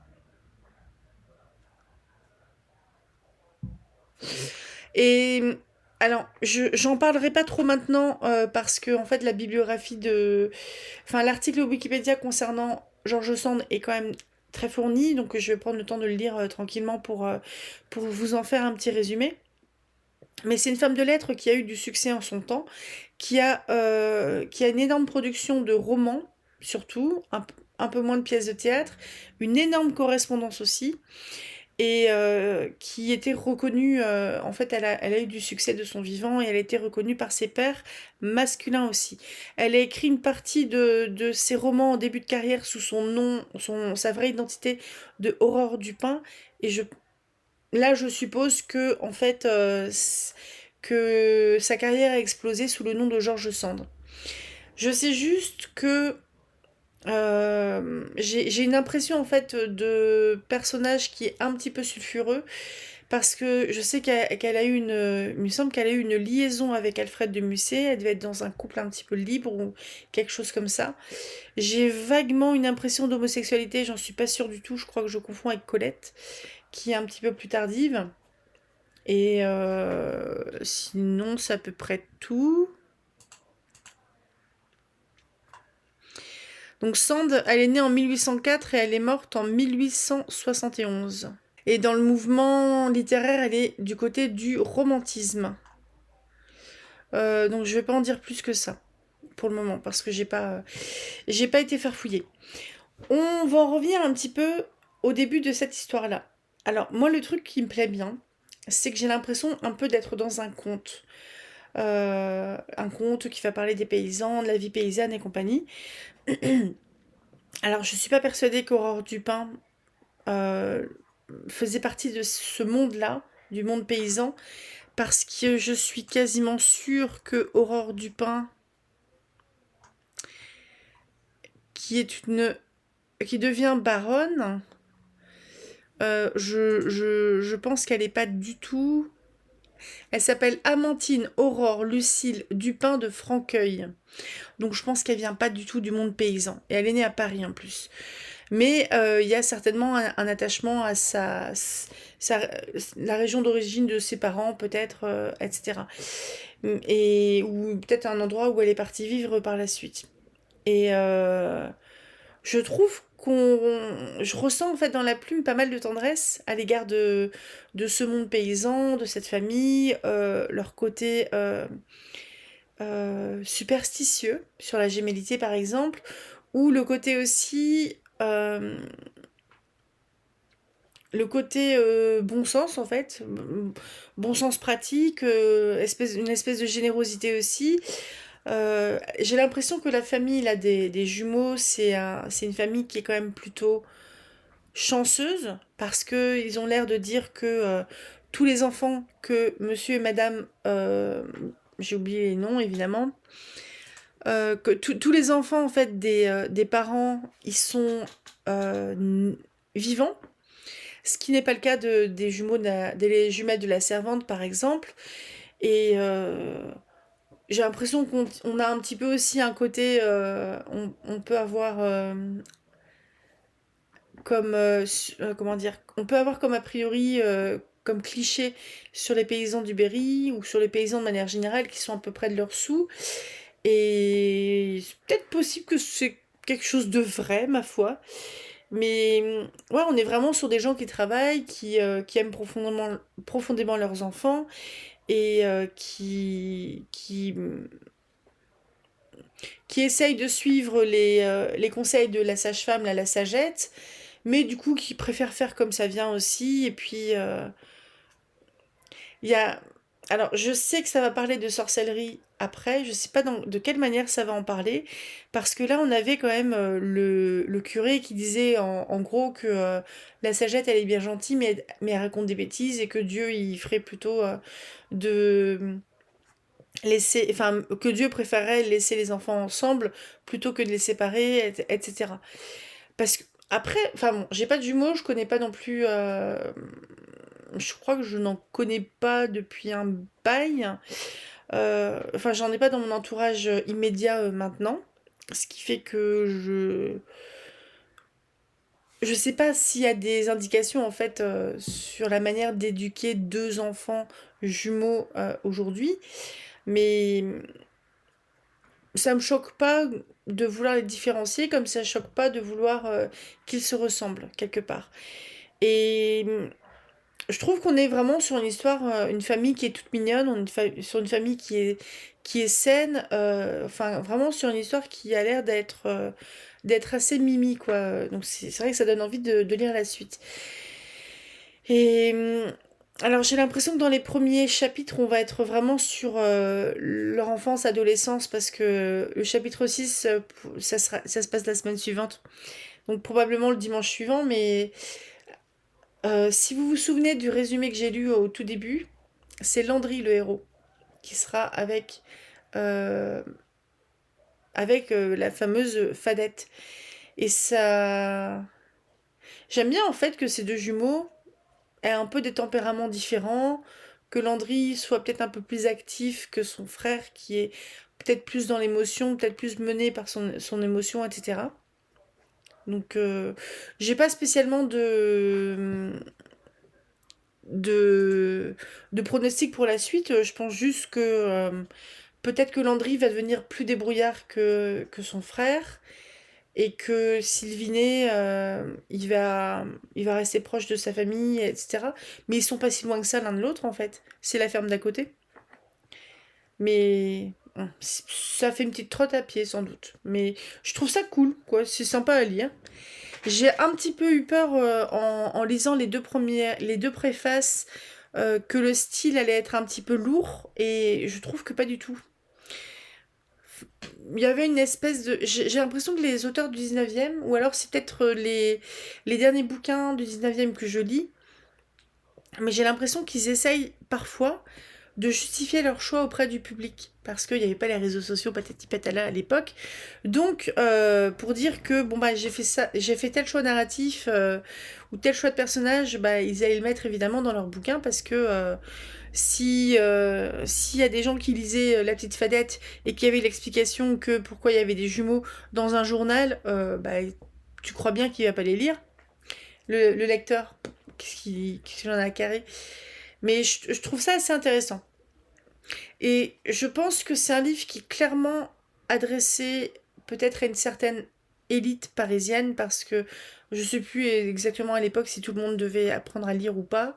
Et alors, j'en parlerai pas trop maintenant parce que en fait la bibliographie l'article Wikipédia concernant George Sand est quand même très fourni, donc je vais prendre le temps de le lire tranquillement pour vous en faire un petit résumé. Mais c'est une femme de lettres qui a eu du succès en son temps, qui a une énorme production de romans, surtout, un peu moins de pièces de théâtre, une énorme correspondance aussi, et qui était reconnue, en fait, elle a eu du succès de son vivant et elle a été reconnue par ses pairs masculins aussi. Elle a écrit une partie de ses romans en début de carrière sous son nom, sa vraie identité de Aurore Dupin, et là, je suppose que, en fait, que sa carrière a explosé sous le nom de George Sand. Je sais juste que j'ai une impression en fait de personnage qui est un petit peu sulfureux parce que je sais qu'elle a eu il me semble qu'elle a eu une liaison avec Alfred de Musset, elle devait être dans un couple un petit peu libre ou quelque chose comme ça. J'ai vaguement une impression d'homosexualité, j'en suis pas sûre du tout, je crois que je confonds avec Colette, qui est un petit peu plus tardive. Et sinon, c'est à peu près tout. Donc Sand, elle est née en 1804 et elle est morte en 1871. Et dans le mouvement littéraire, elle est du côté du romantisme. Donc je vais pas en dire plus que ça pour le moment parce que j'ai pas été farfouillée. On va en revenir un petit peu au début de cette histoire-là. Alors moi, le truc qui me plaît bien, c'est que j'ai l'impression un peu d'être dans un conte. Un conte qui va parler des paysans, de la vie paysanne et compagnie. Alors, je suis pas persuadée qu'Aurore Dupin euh, faisait partie de ce monde-là, du monde paysan, parce que je suis quasiment sûre que Aurore Dupin, qui devient baronne, je pense qu'elle n'est pas du tout. Elle s'appelle Amantine Aurore Lucille Dupin de Franqueuil. Donc je pense qu'elle vient pas du tout du monde paysan. Et elle est née à Paris en plus. Mais il y a certainement un attachement à la région d'origine de ses parents, peut-être, etc. Et, ou peut-être un endroit où elle est partie vivre par la suite. Et je trouve je ressens en fait dans la plume pas mal de tendresse à l'égard de ce monde paysan, de cette famille, leur côté superstitieux sur la gémellité par exemple, ou le côté aussi le côté bon sens en fait, bon sens pratique, une espèce de générosité aussi. J'ai l'impression que la famille là, des jumeaux, c'est une famille qui est quand même plutôt chanceuse parce que ils ont l'air de dire que tous les enfants que monsieur et madame, j'ai oublié les noms évidemment, que tous les enfants en fait des parents, ils sont vivants, ce qui n'est pas le cas des jumeaux des jumelles de la servante par exemple. Et j'ai l'impression qu'on a un petit peu aussi un côté, on peut avoir comme comment dire, on peut avoir comme a priori comme cliché sur les paysans du Berry ou sur les paysans de manière générale qui sont à peu près de leur sous. Et c'est peut-être possible que c'est quelque chose de vrai, ma foi. Mais ouais, on est vraiment sur des gens qui travaillent, qui aiment profondément leurs enfants et qui essayent de suivre les conseils de la sage-femme, la sagette, mais du coup qui préfèrent faire comme ça vient aussi. Et puis, il y a... Alors, je sais que ça va parler de sorcellerie après, je sais pas de quelle manière ça va en parler, parce que là, on avait quand même le curé qui disait en gros que la sagette, elle est bien gentille, mais elle raconte des bêtises, et que Dieu, il ferait plutôt de laisser... Enfin, que Dieu préférerait laisser les enfants ensemble plutôt que de les séparer, etc. Parce que, après, enfin bon, j'ai pas de jumeaux, je connais pas non plus... je crois que je n'en connais pas depuis un bail. Enfin, j'en ai pas dans mon entourage immédiat maintenant. Ce qui fait que je sais pas s'il y a des indications en fait sur la manière d'éduquer deux enfants jumeaux aujourd'hui. Mais ça me choque pas de vouloir les différencier comme ça choque pas de vouloir qu'ils se ressemblent quelque part. Et je trouve qu'on est vraiment sur une histoire, une famille qui est toute mignonne, sur une famille qui est saine, enfin vraiment sur une histoire qui a l'air d'être assez mimi quoi. Donc c'est vrai que ça donne envie de lire la suite. Et alors j'ai l'impression que dans les premiers chapitres, on va être vraiment sur leur enfance, adolescence, parce que le chapitre 6, ça se passe la semaine suivante. Donc probablement le dimanche suivant, mais si vous vous souvenez du résumé que j'ai lu au tout début, c'est Landry le héros, qui sera euh, avec la fameuse Fadette. Et ça... J'aime bien en fait que ces deux jumeaux aient un peu des tempéraments différents, que Landry soit peut-être un peu plus actif que son frère, qui est peut-être plus dans l'émotion, peut-être plus mené par son émotion, etc. Donc j'ai pas spécialement de, de pronostic pour la suite. Je pense juste que peut-être que Landry va devenir plus débrouillard que son frère et que Sylvinet, il va rester proche de sa famille, etc. Mais ils sont pas si loin que ça l'un de l'autre en fait. C'est la ferme d'à côté. Mais ça fait une petite trotte à pied sans doute. Mais je trouve ça cool, quoi. C'est sympa à lire. J'ai un petit peu eu peur en lisant les deux préfaces que le style allait être un petit peu lourd et je trouve que pas du tout. Il y avait une espèce de... J'ai l'impression que les auteurs du 19e, ou alors c'est peut-être les derniers bouquins du 19e que je lis, mais j'ai l'impression qu'ils essayent parfois de justifier leur choix auprès du public parce qu'il n'y avait pas les réseaux sociaux patati patala à l'époque. Donc pour dire que bon bah j'ai fait ça, j'ai fait tel choix narratif ou tel choix de personnage, bah ils allaient le mettre évidemment dans leur bouquin parce que s'il y a des gens qui lisaient La Petite Fadette et qui avaient l'explication que pourquoi il y avait des jumeaux dans un journal, bah tu crois bien qu'il va pas les lire, le lecteur. Qu'est-ce qu'il en a carré. Mais je trouve ça assez intéressant. Et je pense que c'est un livre qui est clairement adressé peut-être à une certaine élite parisienne parce que je ne sais plus exactement à l'époque si tout le monde devait apprendre à lire ou pas,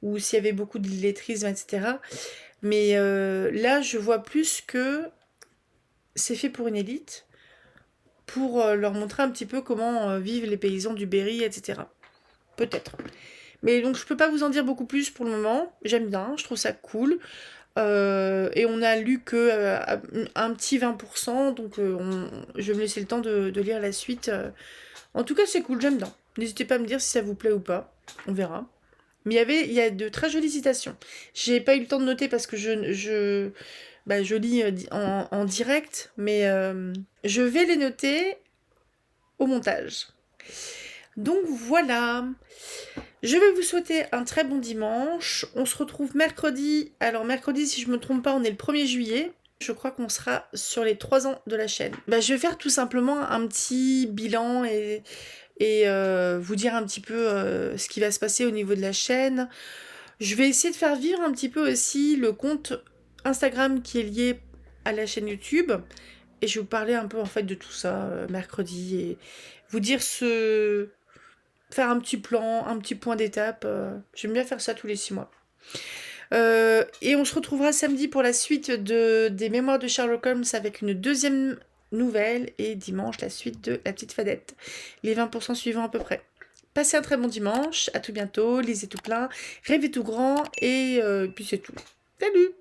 ou s'il y avait beaucoup d'illettrisme, etc. Mais là, je vois plus que c'est fait pour une élite, pour leur montrer un petit peu comment vivent les paysans du Berry, etc. Peut-être. Mais donc je peux pas vous en dire beaucoup plus pour le moment. J'aime bien, je trouve ça cool. Et on a lu que un petit 20%, donc je vais me laisser le temps de lire la suite. En tout cas, c'est cool, j'aime bien. N'hésitez pas à me dire si ça vous plaît ou pas. On verra. Mais il y a de très jolies citations. J'ai pas eu le temps de noter parce que je lis en direct, mais je vais les noter au montage. Donc voilà. Je vais vous souhaiter un très bon dimanche. On se retrouve mercredi. Alors mercredi, si je me trompe pas, on est le 1er juillet. Je crois qu'on sera sur les 3 ans de la chaîne. Je vais faire tout simplement un petit bilan et vous dire un petit peu ce qui va se passer au niveau de la chaîne. Je vais essayer de faire vivre un petit peu aussi le compte Instagram qui est lié à la chaîne YouTube. Et je vais vous parler un peu en fait de tout ça mercredi et vous dire faire un petit plan, un petit point d'étape. J'aime bien faire ça tous les 6 mois. Et on se retrouvera samedi pour la suite des Mémoires de Sherlock Holmes avec une deuxième nouvelle et dimanche la suite de La Petite Fadette. Les 20% suivants à peu près. Passez un très bon dimanche, à tout bientôt, lisez tout plein, rêvez tout grand et puis c'est tout. Salut!